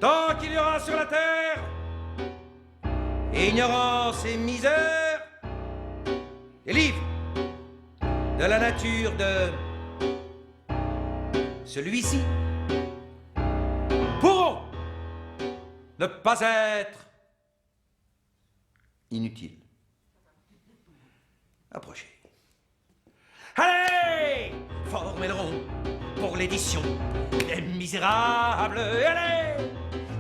Tant qu'il y aura sur la terre ignorance et misère, les livres de la nature de celui-ci pourront ne pas être inutiles. Approchez. Allez, formez le rond pour l'édition Les Misérables. Allez,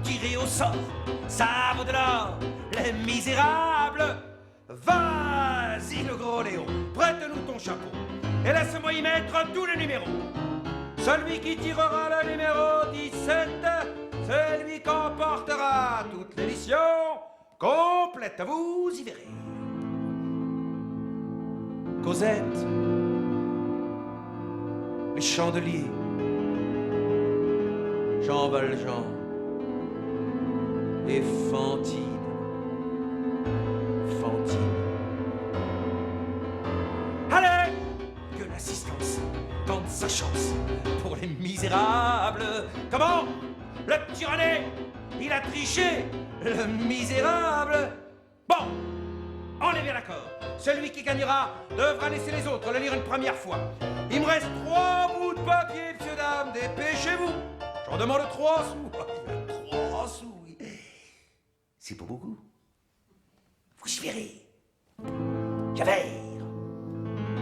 tirez au sort, ça vaut de l'or. Les Misérables. Vas-y, le gros Léon, prête-nous ton chapeau et laisse-moi y mettre tous les numéros. Celui qui tirera le numéro 17, c'est lui qui emportera toute l'édition complète. Vous y verrez. Cosette, les chandeliers, Jean Valjean et Fantine. Allez, que l'assistance tente sa chance pour Les Misérables. Comment? Le petit René, il a triché, le misérable. Bon, on est bien d'accord. Celui qui gagnera devra laisser les autres le lire une première fois. Il me reste 3 bouts de papier, messieurs, dames. Dépêchez-vous. J'en demande 3 sous. 3 sous, oui. C'est pas beaucoup. Vous y verrez. Javert,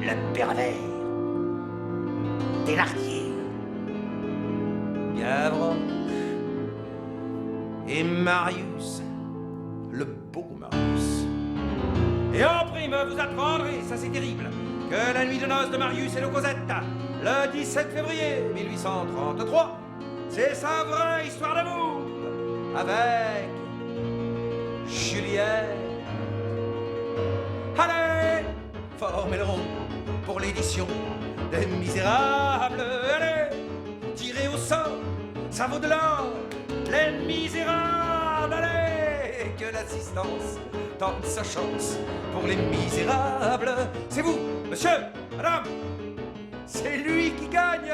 le pervers, Thénardier, Gavroche et Marius, le beau Marius. Et en prime, vous apprendrez, ça c'est terrible, que la nuit de noces de Marius et de Cosette, le 17 février 1833, c'est sa vraie histoire d'amour avec Juliette. Allez, formez le rond pour l'édition des Misérables. Allez, tirez au sort, ça vaut de l'or. Les Misérables, allez, que l'assistance tente sa chance pour Les Misérables. C'est vous, monsieur, madame, c'est lui qui gagne.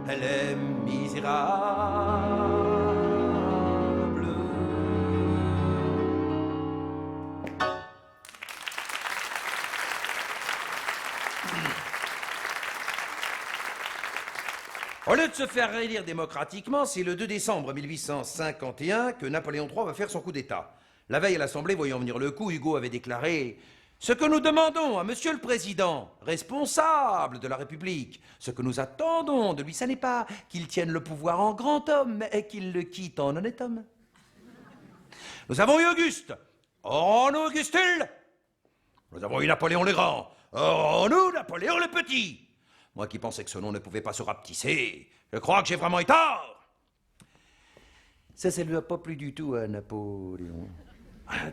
Les Misérables. Au lieu de se faire réélire démocratiquement, c'est le 2 décembre 1851 que Napoléon III va faire son coup d'État. La veille à l'Assemblée, voyant venir le coup, Hugo avait déclaré « Ce que nous demandons à Monsieur le Président, responsable de la République, ce que nous attendons de lui, ce n'est pas qu'il tienne le pouvoir en grand homme, mais qu'il le quitte en honnête homme. Nous avons eu Auguste, aurons-nous Augustule? Nous avons eu Napoléon le Grand, aurons-nous Napoléon le Petit? Moi qui pensais que ce nom ne pouvait pas se rapetisser, je crois que j'ai vraiment eu tort. » Ça lui a pas plu du tout à Napoléon.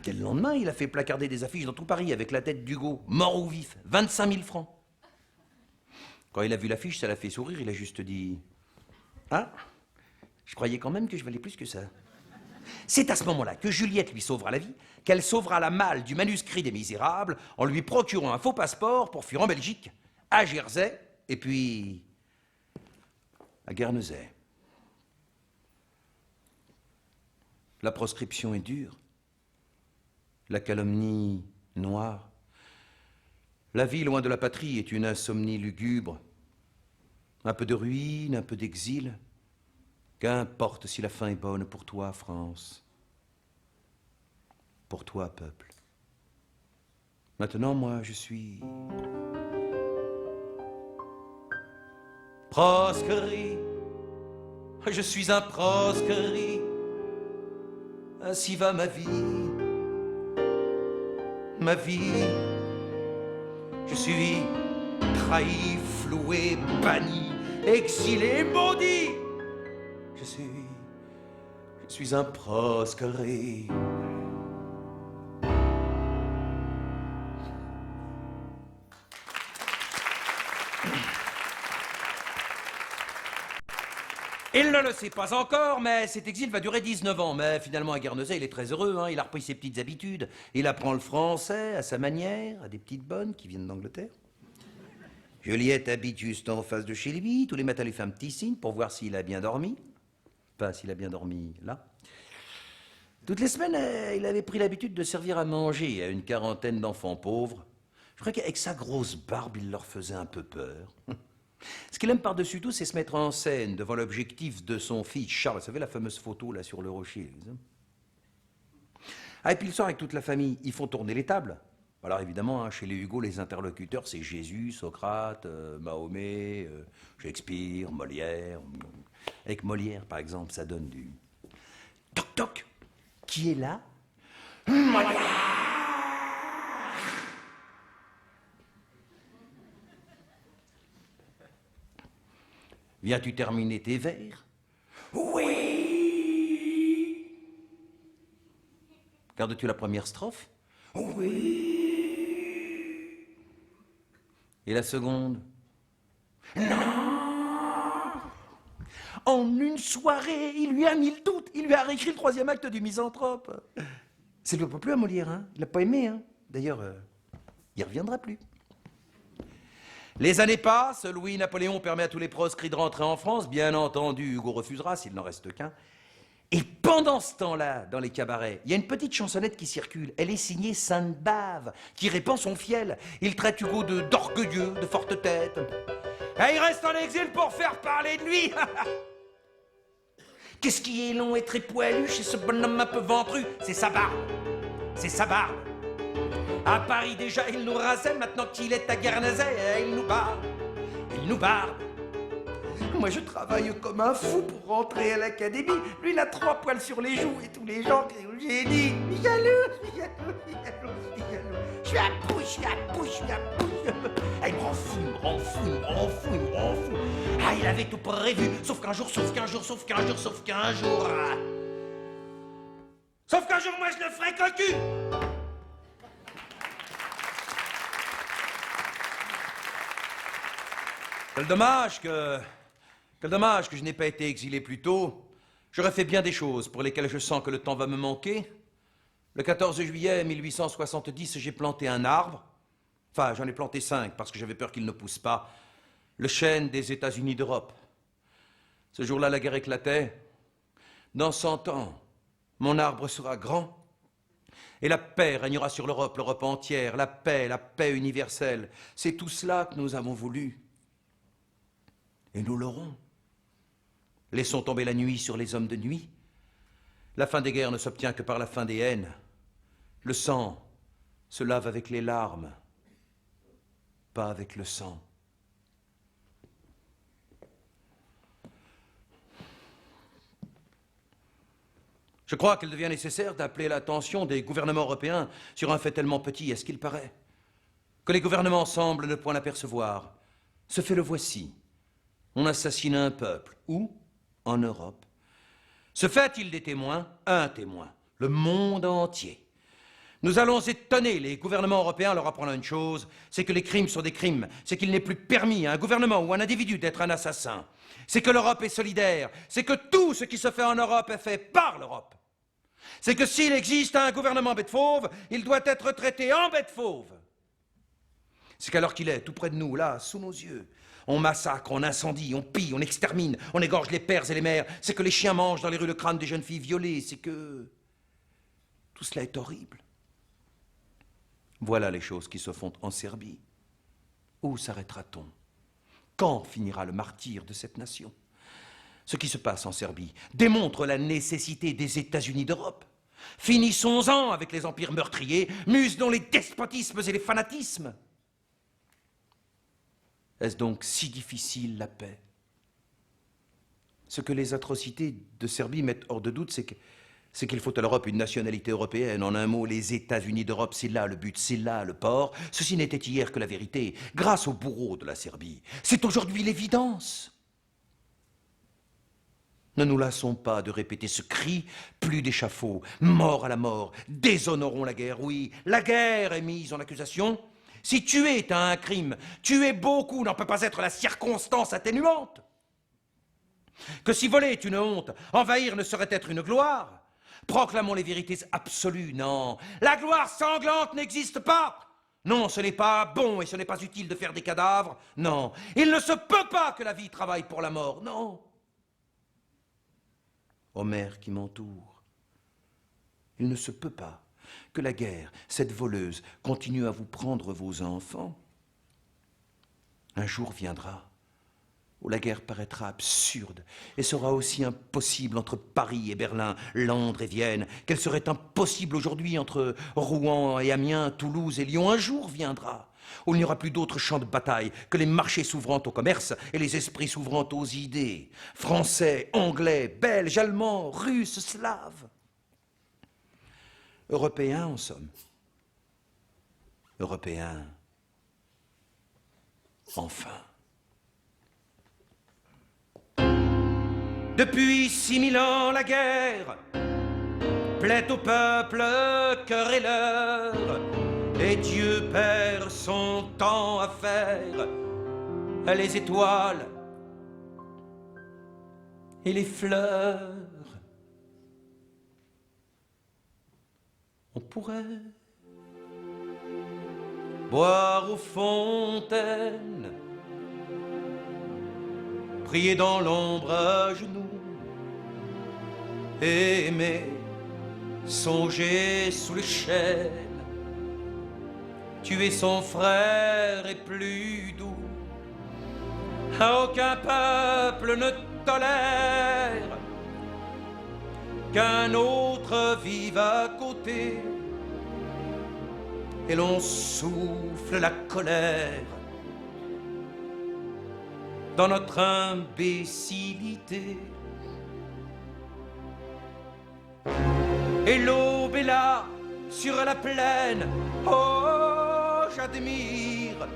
Dès le lendemain, il a fait placarder des affiches dans tout Paris avec la tête d'Hugo, mort ou vif, 25 000 francs. Quand il a vu l'affiche, ça l'a fait sourire, il a juste dit « Ah, je croyais quand même que je valais plus que ça. » C'est à ce moment-là que Juliette lui sauvera la vie, qu'elle sauvera la malle du manuscrit des Misérables en lui procurant un faux passeport pour fuir en Belgique, à Jersey, et puis à Guernesey. La proscription est dure, la calomnie noire. La vie loin de la patrie est une insomnie lugubre. Un peu de ruine, un peu d'exil. Qu'importe si la fin est bonne pour toi, France. Pour toi, peuple. Maintenant, moi, je suis... proscrit. Je suis un proscrit. Ainsi va ma vie. Ma vie. Je suis trahi, floué, banni, exilé, maudit. Je suis un proscrit. Il ne le sait pas encore, mais cet exil va durer 19 ans. Mais finalement, à Guernesey, il est très heureux. Il a repris ses petites habitudes. Il apprend le français à sa manière, à des petites bonnes qui viennent d'Angleterre. Juliette habite juste en face de chez lui. Tous les matins, elle lui fait un petit signe pour voir s'il a bien dormi. Enfin, s'il a bien dormi là. Toutes les semaines, il avait pris l'habitude de servir à manger à une quarantaine d'enfants pauvres. Je crois qu'avec sa grosse barbe, il leur faisait un peu peur. Ce qu'il aime par-dessus tout, c'est se mettre en scène devant l'objectif de son fils Charles. Vous savez, la fameuse photo là sur le rocher. Ah, et puis le soir, avec toute la famille, ils font tourner les tables. Alors évidemment, chez les Hugo, les interlocuteurs, c'est Jésus, Socrate, Mahomet, Shakespeare, Molière. Avec Molière, par exemple, ça donne du... Toc toc. Qui est là? Molière. Viens-tu terminer tes vers? Oui. Gardes-tu la première strophe? Oui. Et la seconde? Non. En une soirée, il lui a mis le doute. Il lui a réécrit le 3e acte du Misanthrope. Ça ne lui a pas plu à Molière, hein? Il l'a pas aimé, hein? D'ailleurs, il ne reviendra plus. Les années passent, Louis-Napoléon permet à tous les proscrits de rentrer en France. Bien entendu, Hugo refusera s'il n'en reste qu'un. Et pendant ce temps-là, dans les cabarets, il y a une petite chansonnette qui circule. Elle est signée Sainte-Bave, qui répand son fiel. Il traite Hugo d'orgueilleux, de forte tête. Et il reste en exil pour faire parler de lui. Qu'est-ce qui est long et très poilu chez ce bonhomme un peu ventru? C'est sa barbe. C'est sa barbe. À Paris déjà, il nous rasait, maintenant qu'il est à Guernesey, il nous barbe. Il nous barbe. Moi, je travaille comme un fou pour rentrer à l'académie. Lui, il a 3 poils sur les joues et tous les gens crient au génie. Jaloux. Je suis à bout, je suis à bout, je suis à bout. Ah, il me rend fou, il me rend fou, il me rend fou, il me rend fou. Ah, il avait tout prévu, sauf qu'un jour, sauf qu'un jour, sauf qu'un jour, sauf qu'un jour. Sauf qu'un jour, moi, je le ferai cocu. Quel dommage que je n'ai pas été exilé plus tôt. J'aurais fait bien des choses pour lesquelles je sens que le temps va me manquer. Le 14 juillet 1870, j'ai planté un arbre. Enfin, j'en ai planté 5 parce que j'avais peur qu'il ne pousse pas. Le chêne des États-Unis d'Europe. Ce jour-là, la guerre éclatait. Dans 100 ans, mon arbre sera grand. Et la paix régnera sur l'Europe, l'Europe entière. La paix universelle. C'est tout cela que nous avons voulu. Et nous l'aurons. Laissons tomber la nuit sur les hommes de nuit. La fin des guerres ne s'obtient que par la fin des haines. Le sang se lave avec les larmes, pas avec le sang. Je crois qu'il devient nécessaire d'appeler l'attention des gouvernements européens sur un fait tellement petit, à ce qu'il paraît, que les gouvernements semblent ne point l'apercevoir. Ce fait le voici. On assassine un peuple. Où? En Europe. Se fait-il des témoins? Un témoin. Le monde entier. Nous allons étonner les gouvernements européens en leur apprenant une chose, c'est que les crimes sont des crimes, c'est qu'il n'est plus permis à un gouvernement ou à un individu d'être un assassin. C'est que l'Europe est solidaire, c'est que tout ce qui se fait en Europe est fait par l'Europe. C'est que s'il existe un gouvernement bête fauve, il doit être traité en bête fauve. C'est qu'alors qu'il est tout près de nous, là, sous nos yeux, on massacre, on incendie, on pille, on extermine, on égorge les pères et les mères. C'est que les chiens mangent dans les rues le crâne des jeunes filles violées. C'est que tout cela est horrible. Voilà les choses qui se font en Serbie. Où s'arrêtera-t-on? Quand finira le martyre de cette nation? Ce qui se passe en Serbie démontre la nécessité des États-Unis d'Europe. Finissons-en avec les empires meurtriers, muselons les despotismes et les fanatismes. Est-ce donc si difficile la paix? Ce que les atrocités de Serbie mettent hors de doute, c'est qu'il faut à l'Europe une nationalité européenne. En un mot, les États-Unis d'Europe, c'est là le but, c'est là le port. Ceci n'était hier que la vérité, grâce aux bourreaux de la Serbie. C'est aujourd'hui l'évidence. Ne nous lassons pas de répéter ce cri, plus d'échafaud, mort à la mort, déshonorons la guerre. Oui, la guerre est mise en accusation. Si tuer est un crime, tuer beaucoup n'en peut pas être la circonstance atténuante. Que si voler est une honte, envahir ne saurait être une gloire. Proclamons les vérités absolues, non. La gloire sanglante n'existe pas. Non, ce n'est pas bon et ce n'est pas utile de faire des cadavres. Non, il ne se peut pas que la vie travaille pour la mort, non. Ô mère qui m'entoure, il ne se peut pas que la guerre, cette voleuse, continue à vous prendre vos enfants. Un jour viendra où la guerre paraîtra absurde et sera aussi impossible entre Paris et Berlin, Londres et Vienne, qu'elle serait impossible aujourd'hui entre Rouen et Amiens, Toulouse et Lyon. Un jour viendra où il n'y aura plus d'autre champ de bataille que les marchés s'ouvrant au commerce et les esprits s'ouvrant aux idées. Français, Anglais, Belges, Allemands, Russes, Slaves. Européens en somme. Européens, enfin. Depuis 6000 ans, la guerre plaît au peuple cœur et l'heure, et Dieu perd son temps à faire les étoiles et les fleurs. On pourrait boire aux fontaines, prier dans l'ombre à genoux, aimer, songer sous les chênes, tuer son frère est plus doux. Aucun peuple ne tolère qu'un autre vive à côté, et l'on souffle la colère dans notre imbécilité. Et l'aube est là, sur la plaine, oh, j'admire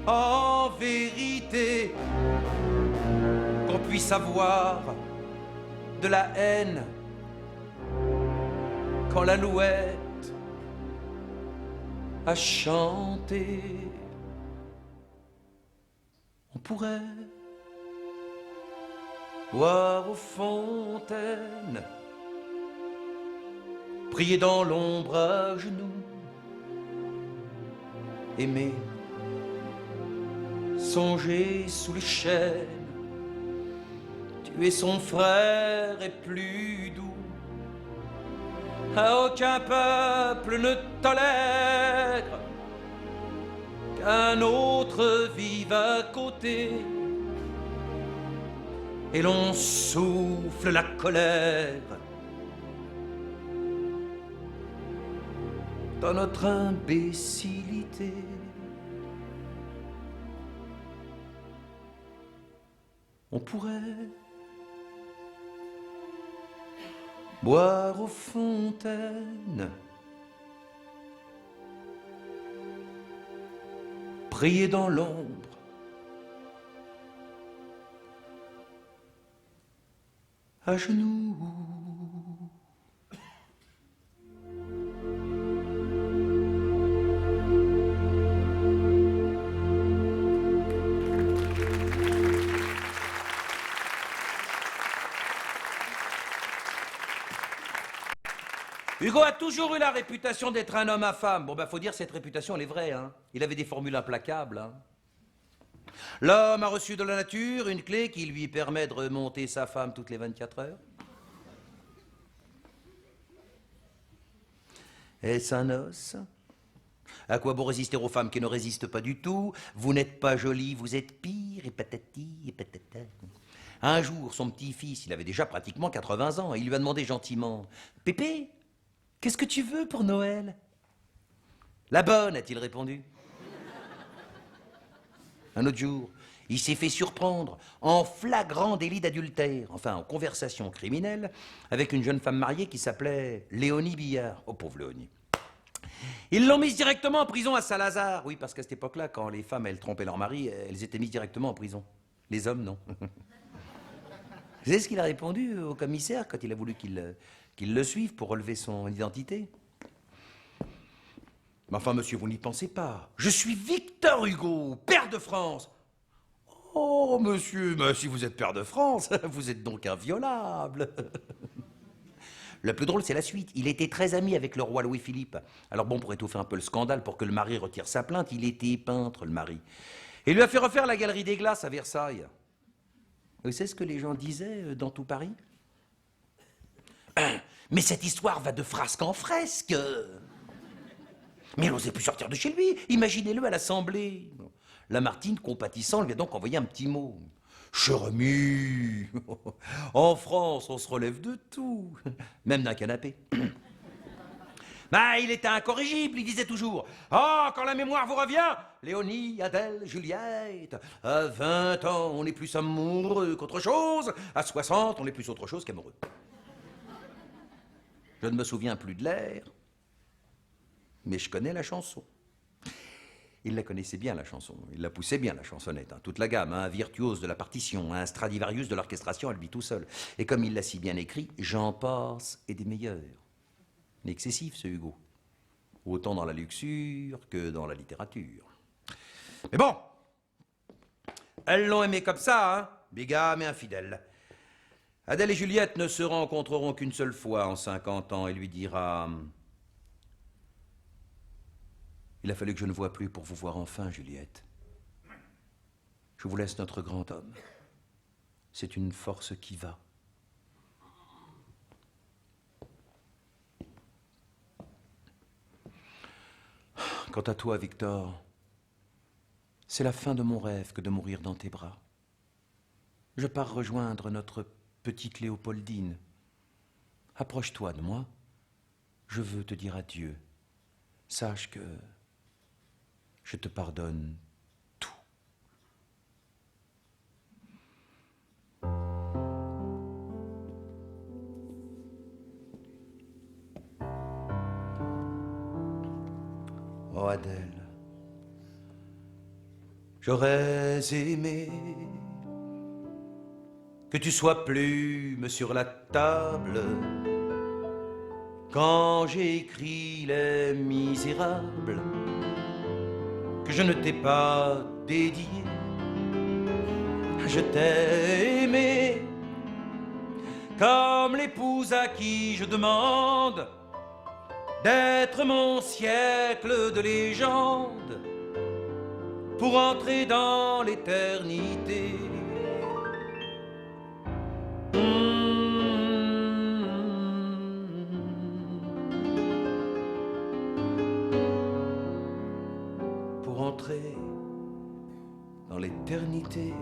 en vérité qu'on puisse avoir de la haine quand l'alouette a chanté. On pourrait boire aux fontaines, prier dans l'ombre à genoux, aimer, songer sous les chênes, tuer son frère est plus doux. Aucun peuple ne tolère qu'un autre vive à côté, et l'on souffle la colère dans notre imbécilité. On pourrait boire aux fontaines, prier dans l'ombre, à genoux. Hugo a toujours eu la réputation d'être un homme à femme. Bon, ben, faut dire, cette réputation, elle est vraie, hein. Il avait des formules implacables, hein. L'homme a reçu de la nature une clé qui lui permet de remonter sa femme toutes les 24 heures. Est-ce un os? À quoi bon résister aux femmes qui ne résistent pas du tout? Vous n'êtes pas jolie, vous êtes pire, et patati, et patata. Un jour, son petit-fils, il avait déjà pratiquement 80 ans, et il lui a demandé gentiment, « Pépé, qu'est-ce que tu veux pour Noël ?»« La bonne, a-t-il répondu. Un autre jour, il s'est fait surprendre en flagrant délit d'adultère, enfin en conversation criminelle, avec une jeune femme mariée qui s'appelait Léonie Billard. Oh, pauvre Léonie. Ils l'ont mise directement en prison à Saint-Lazare. Oui, parce qu'à cette époque-là, quand les femmes, elles trompaient leur mari, elles étaient mises directement en prison. Les hommes, non. Vous savez ce qu'il a répondu au commissaire quand il a voulu qu'il le suive pour relever son identité? Mais enfin, monsieur, vous n'y pensez pas. Je suis Victor Hugo, pair de France. Oh, monsieur, mais si vous êtes pair de France, vous êtes donc inviolable. Le plus drôle, c'est la suite. Il était très ami avec le roi Louis-Philippe. Alors bon, pour étouffer un peu le scandale, pour que le mari retire sa plainte, il était peintre, le mari. Et il lui a fait refaire la galerie des glaces à Versailles. Vous savez ce que les gens disaient dans tout Paris? Mais cette histoire va de frasque en fresque. Mais elle n'osait plus sortir de chez lui. Imaginez-le à l'Assemblée. Lamartine, compatissant, lui a donc envoyé un petit mot. Cher ami, en France, on se relève de tout, même d'un canapé. Il était incorrigible, il disait toujours « Ah, quand la mémoire vous revient, Léonie, Adèle, Juliette, à 20 ans, on est plus amoureux qu'autre chose, à 60, on est plus autre chose qu'amoureux. » Je ne me souviens plus de l'air, mais je connais la chanson. Il la connaissait bien, la chanson. Il la poussait bien, la chansonnette. Toute la gamme, un virtuose de la partition, un Stradivarius de l'orchestration, elle vit tout seul. Et comme il l'a si bien écrit, j'en passe et des meilleurs. Excessif, ce Hugo. Autant dans la luxure que dans la littérature. Mais bon, elles l'ont aimé comme ça, hein, bigame et infidèle. Adèle et Juliette ne se rencontreront qu'une seule fois en 50 ans et lui dira... Il a fallu que je ne voie plus pour vous voir enfin, Juliette. Je vous laisse notre grand homme. C'est une force qui va. Quant à toi, Victor, c'est la fin de mon rêve que de mourir dans tes bras. Je pars rejoindre notre petite Léopoldine. Approche-toi de moi. Je veux te dire adieu. Sache que je te pardonne tout. Oh Adèle, j'aurais aimé que tu sois plume sur la table quand j'ai écrit Les Misérables, que je ne t'ai pas dédié. Je t'ai aimé comme l'épouse à qui je demande d'être mon siècle de légende pour entrer dans l'éternité. Pour entrer dans l'éternité.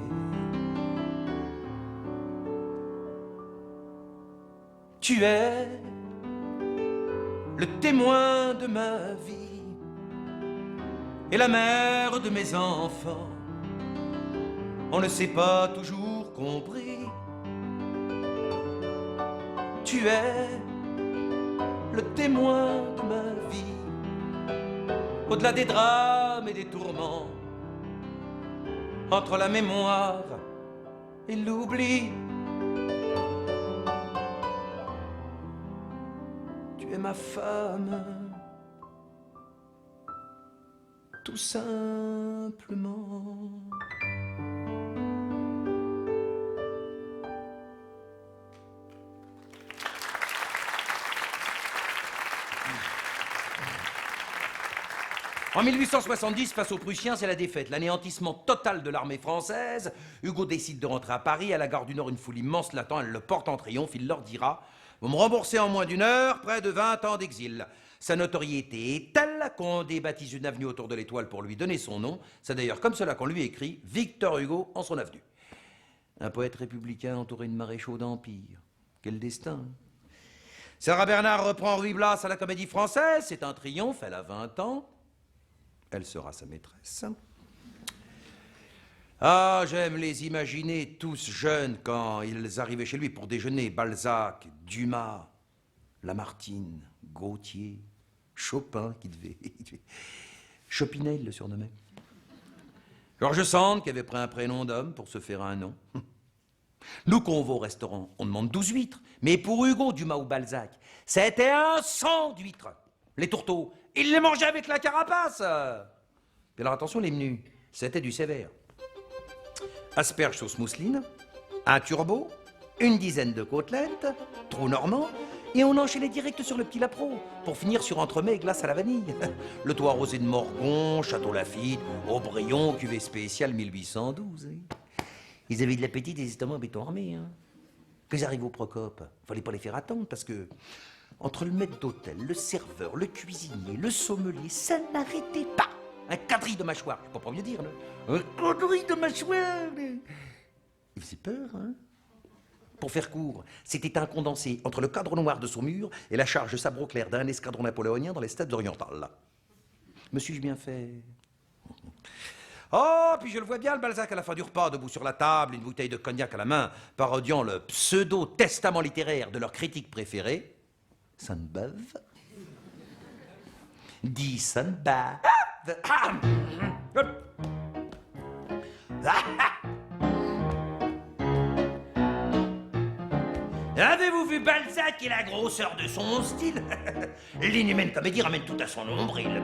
Tu es le témoin de ma vie et la mère de mes enfants. On ne s'est pas toujours compris. Tu es le témoin de ma vie, au-delà des drames et des tourments, entre la mémoire et l'oubli. Tu es ma femme, tout simplement. En 1870, face aux Prussiens, c'est la défaite, l'anéantissement total de l'armée française. Hugo décide de rentrer à Paris. À la gare du Nord, une foule immense l'attend. Elle le porte en triomphe. Il leur dira « Vous me remboursez en moins d'1 heure près de 20 ans d'exil. » Sa notoriété est telle l'étoile, qu'on débaptise une avenue autour de l'étoile pour lui donner son nom. C'est d'ailleurs comme cela qu'on lui écrit Victor Hugo en son avenue. Un poète républicain entouré de maréchaux d'empire. Quel destin. Sarah Bernard reprend Ruy Blas à la Comédie Française. C'est un triomphe, elle a 20 ans. Elle sera sa maîtresse. Ah, j'aime les imaginer tous jeunes quand ils arrivaient chez lui pour déjeuner. Balzac, Dumas, Lamartine, Gautier, Chopin, qui devait... Chopinet, il le surnommait. George Sand, qui avait pris un prénom d'homme pour se faire un nom. Nous, quand on va au restaurant, on demande 12 huîtres. Mais pour Hugo, Dumas ou Balzac, c'était un sang d'huîtres. Les tourteaux, il les mangeait avec la carapace. Puis alors attention, les menus, c'était du sévère. Asperges sauce mousseline, un turbo, une dizaine de côtelettes, trou normand, et on enchaînait direct sur le petit Lapro, pour finir sur entremets et glace à la vanille. Le toit rosé de Morgon, Château Lafite, Aubryon, cuvée spéciale 1812. Ils avaient de l'appétit des estomacs en béton armé. Quand ils arrivent au Procope, fallait pas les faire attendre, parce que entre le maître d'hôtel, le serveur, le cuisinier, le sommelier, ça n'arrêtait pas. Un quadrille de mâchoire, je peux pas mieux dire, là. Un quadrille de mâchoire. Il faisait peur, hein. Pour faire court, c'était un condensé entre le cadre noir de son mur et la charge sabre clair d'un escadron napoléonien dans les steppes orientales. Me suis-je bien fait? Oh, puis je le vois bien, le Balzac à la fin du repas, debout sur la table, une bouteille de cognac à la main, parodiant le pseudo-testament littéraire de leur critique préféré, Sainte-Beuve. Dit Sainte-Beuve. Avez-vous vu Balzac et la grosseur de son style? L'inhumaine comédie ramène tout à son nombril.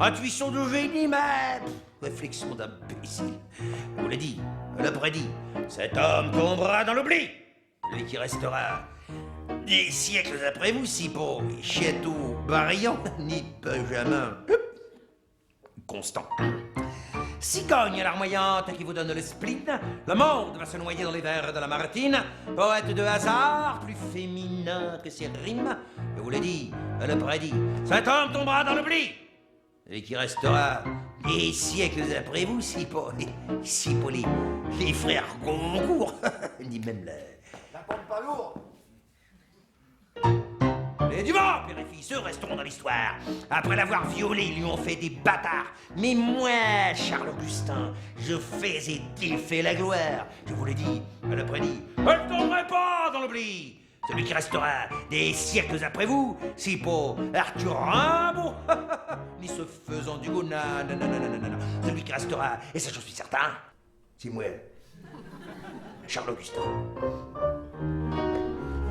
Intuition de génie, mais réflexion d'imbécile. Je vous l'ai dit, le prédit. Cet homme tombera dans l'oubli. Lui qui restera des siècles après vous, si pauvre, Chiettou, Barillon, ni Benjamin Constant. Cigogne larmoyante qui vous donne le spleen, le monde va se noyer dans les vers de Lamartine, poète de hasard, plus féminin que ses rimes. Je vous l'ai dit, le prédit, cet homme tombera dans l'oubli, et qui restera des siècles après vous, si poli, les frères Goncourt, ni même Ça compte pas lourd. Les Dumas, père et fils, eux resteront dans l'histoire. Après l'avoir violé, ils lui ont fait des bâtards. Mais moi, Charles-Augustin, je fais et défais la gloire. Je vous l'ai dit, elle a prédit. Elle ne tomberait pas dans l'oubli. Celui qui restera des siècles après vous, c'est pas Arthur Rimbaud, ni ce faisant du non. Celui qui restera, et ça j'en suis certain, c'est moi, Charles-Augustin.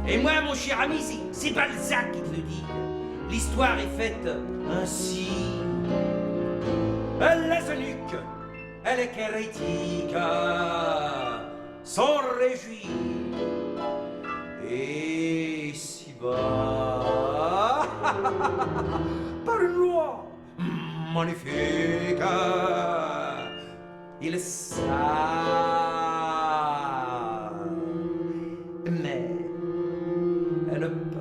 Et moi, mon cher ami, c'est Balzac qui te le dit. L'histoire est faite ainsi. Les eunuques, les hérétiques s'en réjouissent. Et si bas, par une loi magnifique, ils savent, mais elles ne peuvent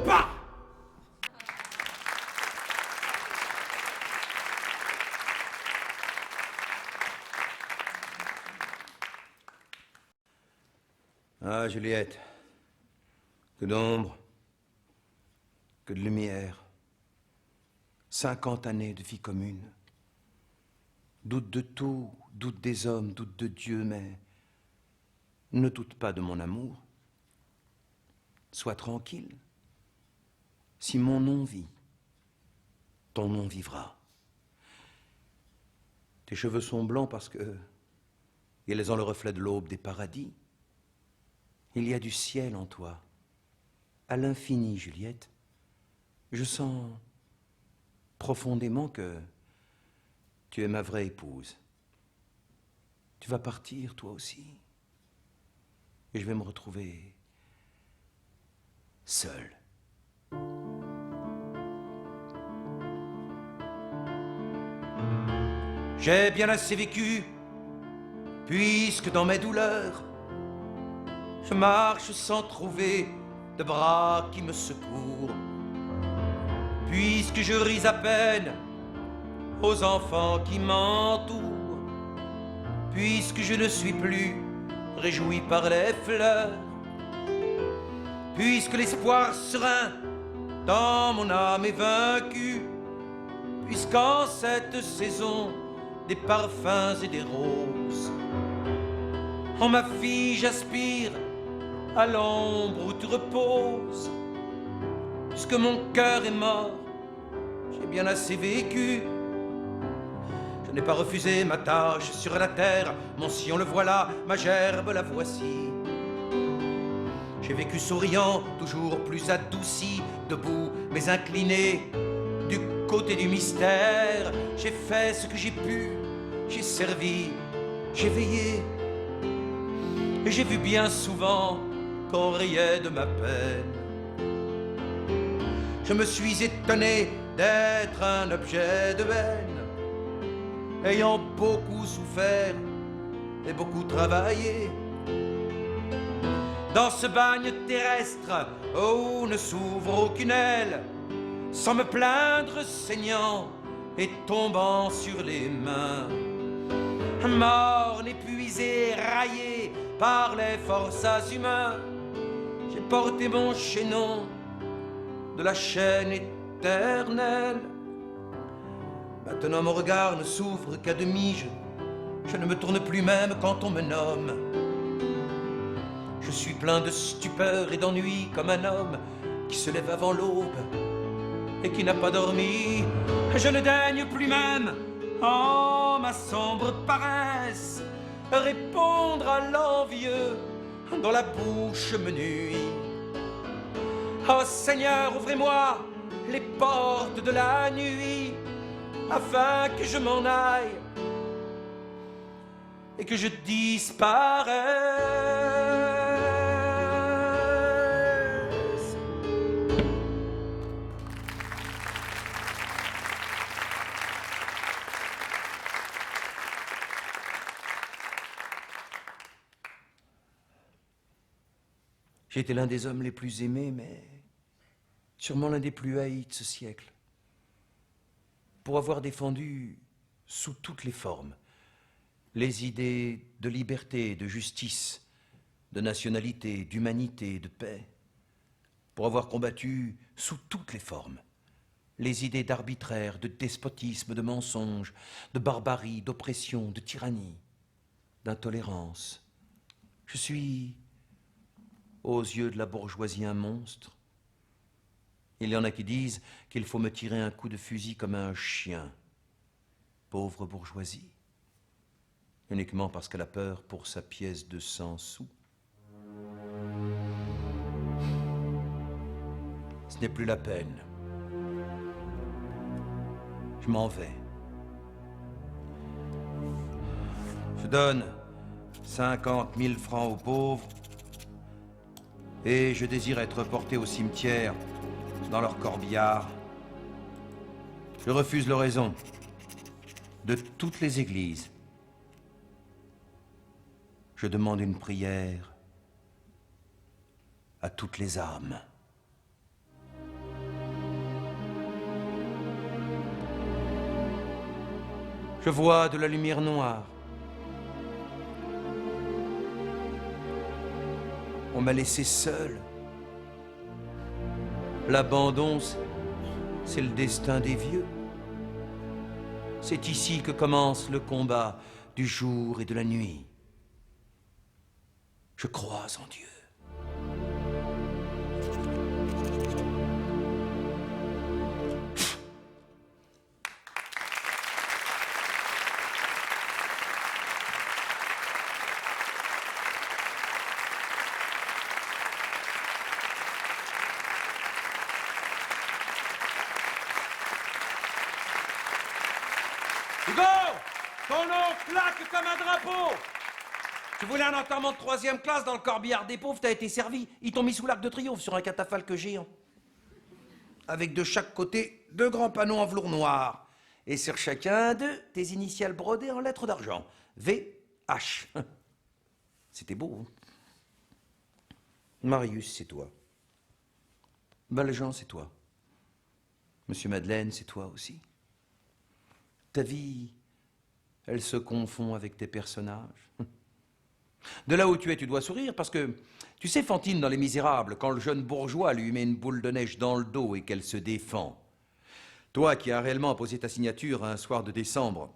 pas. Ah, Juliette, que d'ombre, que de lumière. 50 années de vie commune. Doute de tout, doute des hommes, doute de Dieu, mais ne doute pas de mon amour. Sois tranquille. Si mon nom vit, ton nom vivra. Tes cheveux sont blancs parce que ils ont le reflet de l'aube des paradis. Il y a du ciel en toi, à l'infini, Juliette. Je sens profondément que tu es ma vraie épouse. Tu vas partir, toi aussi. Et je vais me retrouver seul. J'ai bien assez vécu, puisque dans mes douleurs, je marche sans trouver de bras qui me secourent. Puisque je ris à peine aux enfants qui m'entourent, puisque je ne suis plus réjoui par les fleurs, puisque l'espoir serein dans mon âme est vaincu, puisqu'en cette saison des parfums et des roses, en ma fille j'aspire à l'ombre où tu reposes, puisque mon cœur est mort, j'ai bien assez vécu. Je n'ai pas refusé ma tâche sur la terre, mon sillon le voilà, ma gerbe la voici. J'ai vécu souriant, toujours plus adouci, debout mais incliné du côté du mystère. J'ai fait ce que j'ai pu, j'ai servi, j'ai veillé. Et j'ai vu bien souvent qu'on riait de ma peine. Je me suis étonné d'être un objet de haine, ayant beaucoup souffert et beaucoup travaillé. Dans ce bagne terrestre où ne s'ouvre aucune aile, sans me plaindre saignant et tombant sur les mains, morne, épuisé, raillé par les forçats humains, j'ai porté mon chaînon de la chaîne éternelle. Maintenant mon regard ne s'ouvre qu'à demi, je ne me tourne plus même quand on me nomme. Je suis plein de stupeur et d'ennui comme un homme qui se lève avant l'aube et qui n'a pas dormi. Je ne daigne plus même, en ma sombre paresse, répondre à l'envieux dont la bouche me nuit. Oh Seigneur, ouvrez-moi les portes de la nuit, afin que je m'en aille et que je disparaisse. J'ai été l'un des hommes les plus aimés, mais sûrement l'un des plus haïs de ce siècle, pour avoir défendu sous toutes les formes les idées de liberté, de justice, de nationalité, d'humanité, de paix, pour avoir combattu sous toutes les formes les idées d'arbitraire, de despotisme, de mensonge, de barbarie, d'oppression, de tyrannie, d'intolérance. Je suis, aux yeux de la bourgeoisie, un monstre. Il y en a qui disent qu'il faut me tirer un coup de fusil comme un chien. Pauvre bourgeoisie. Uniquement parce qu'elle a peur pour sa pièce de 100 sous. Ce n'est plus la peine. Je m'en vais. Je donne 50 000 francs aux pauvres et je désire être porté au cimetière dans leur corbillard. Je refuse l'oraison de toutes les églises. Je demande une prière à toutes les âmes. Je vois de la lumière noire. On m'a laissé seul. L'abandon, c'est le destin des vieux. C'est ici que commence le combat du jour et de la nuit. Je crois en Dieu. Hugo, ton nom claque comme un drapeau. Tu voulais un enterrement de 3e classe dans le corbillard des pauvres, t'as été servi. Ils t'ont mis sous l'arc de triomphe sur un catafalque géant. Avec de chaque côté 2 grands panneaux en velours noir. Et sur chacun d'eux, tes initiales brodées en lettres d'argent. V.H. C'était beau, hein? Marius, c'est toi. Valjean, c'est toi. Monsieur Madeleine, c'est toi aussi. Ta vie, elle se confond avec tes personnages. De là où tu es, tu dois sourire parce que, tu sais, Fantine, dans Les Misérables, quand le jeune bourgeois lui met une boule de neige dans le dos et qu'elle se défend. Toi qui as réellement posé ta signature un soir de décembre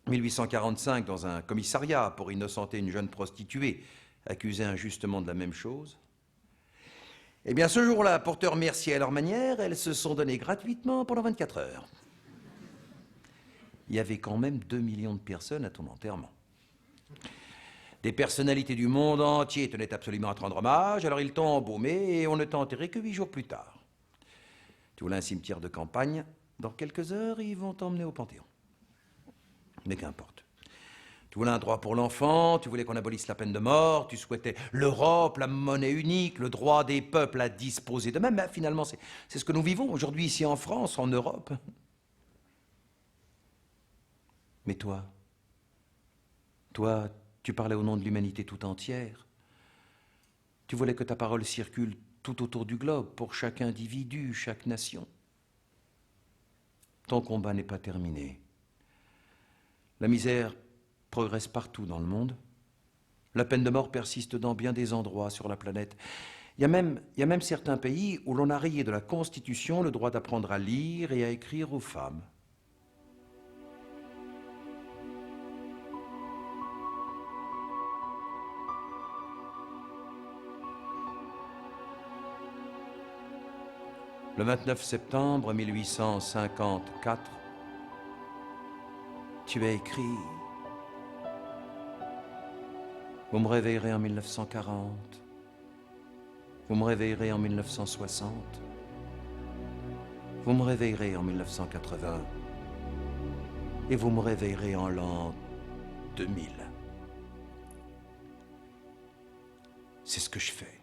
1845 dans un commissariat pour innocenter une jeune prostituée accusée injustement de la même chose. Eh bien, ce jour-là, pour te remercier à leur manière, elles se sont données gratuitement pendant 24 heures. Il y avait quand même 2 millions de personnes à ton enterrement. Des personnalités du monde entier tenaient absolument à te rendre hommage, alors ils t'ont embaumé et on ne t'a enterré que 8 jours plus tard. Tu voulais un cimetière de campagne, dans quelques heures, ils vont t'emmener au Panthéon. Mais qu'importe. Tu voulais un droit pour l'enfant, tu voulais qu'on abolisse la peine de mort, tu souhaitais l'Europe, la monnaie unique, le droit des peuples à disposer d'eux-mêmes. Mais finalement, c'est ce que nous vivons aujourd'hui ici en France, en Europe. Mais toi, tu parlais au nom de l'humanité tout entière. Tu voulais que ta parole circule tout autour du globe, pour chaque individu, chaque nation. Ton combat n'est pas terminé. La misère progresse partout dans le monde. La peine de mort persiste dans bien des endroits sur la planète. Il y a même certains pays où l'on a rayé de la Constitution le droit d'apprendre à lire et à écrire aux femmes. Le 29 septembre 1854, tu as écrit « Vous me réveillerez en 1940, vous me réveillerez en 1960, vous me réveillerez en 1980 et vous me réveillerez en l'an 2000. » C'est ce que je fais.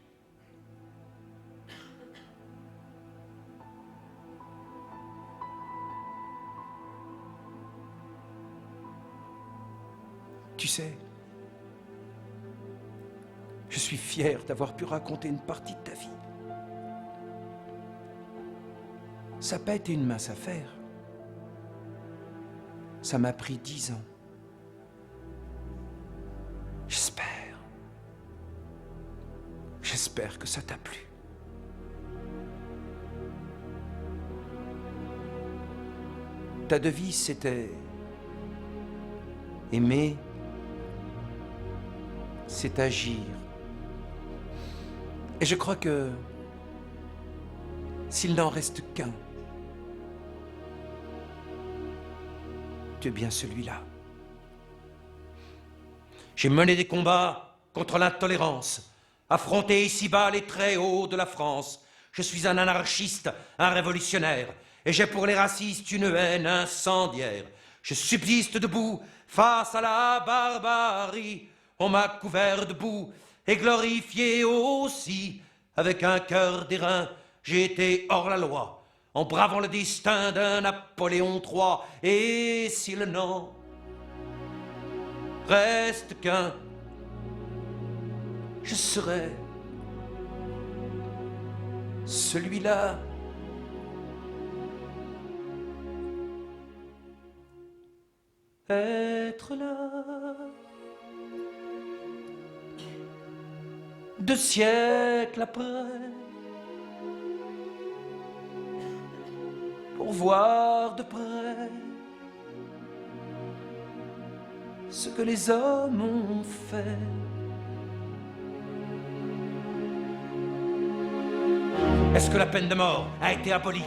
Tu sais, je suis fier d'avoir pu raconter une partie de ta vie. Ça n'a pas été une mince affaire. Ça m'a pris 10 ans. J'espère que ça t'a plu. Ta devise, c'était aimer, c'est agir. Et je crois que s'il n'en reste qu'un, tu es bien celui-là. J'ai mené des combats contre l'intolérance, affronté ici-bas les très hauts de la France. Je suis un anarchiste, un révolutionnaire, et j'ai pour les racistes une haine incendiaire. Je subsiste debout face à la barbarie. On m'a couvert de boue et glorifié aussi. Avec un cœur d'airain, j'ai été hors la loi, en bravant le destin d'un Napoléon III. Et si le n'en reste qu'un, je serai celui-là. Être là, 2 siècles après, pour voir de près ce que les hommes ont fait. Est-ce que la peine de mort a été abolie?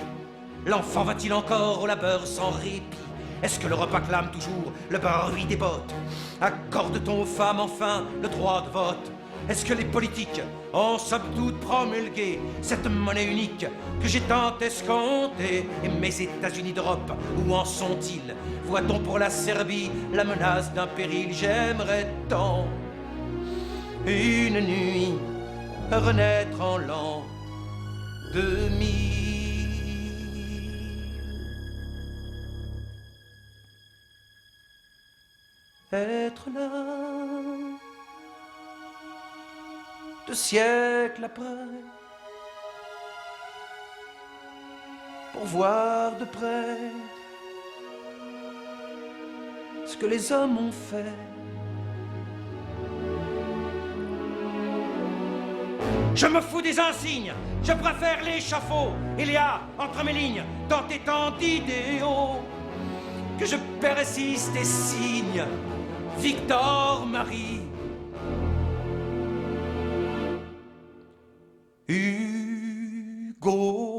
L'enfant va-t-il encore au labeur sans répit? Est-ce que l'Europe acclame toujours le bruit des bottes? Accorde-t-on aux femmes enfin le droit de vote? Est-ce que les politiques ont somme toute promulgué cette monnaie unique que j'ai tant escomptée? Et mes États-Unis d'Europe, où en sont-ils? Voit-on pour la Serbie la menace d'un péril? J'aimerais tant une nuit renaître en l'an 2000. Être là, 2 siècles après, pour voir de près ce que les hommes ont fait. Je me fous des insignes, je préfère l'échafaud. Il y a, entre mes lignes, tant et tant d'idéaux, que je persiste et signe. Victor Marie Hugo.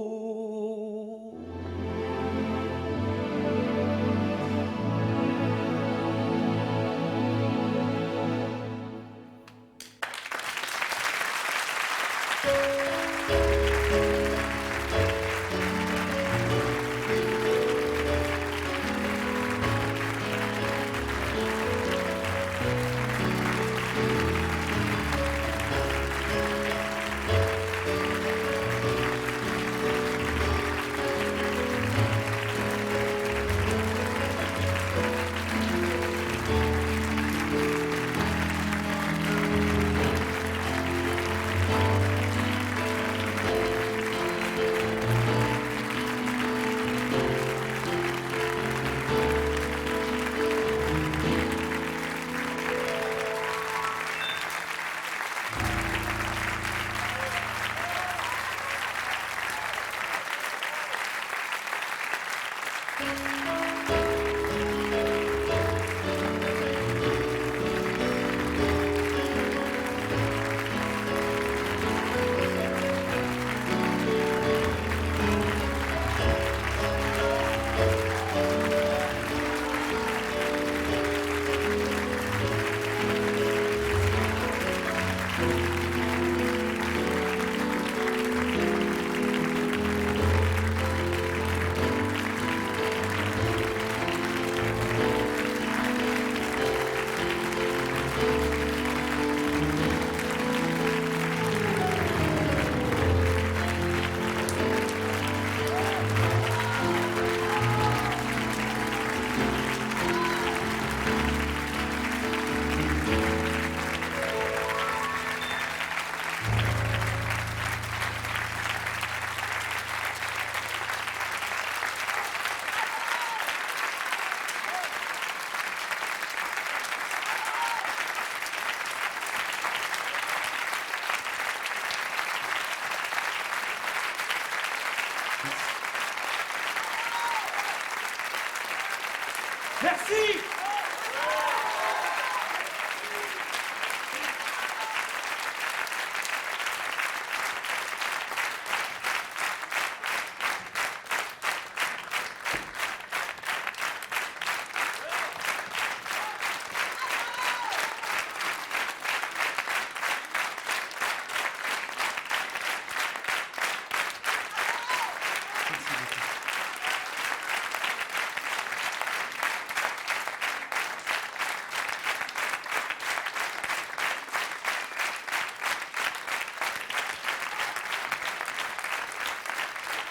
Merci.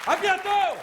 À bientôt!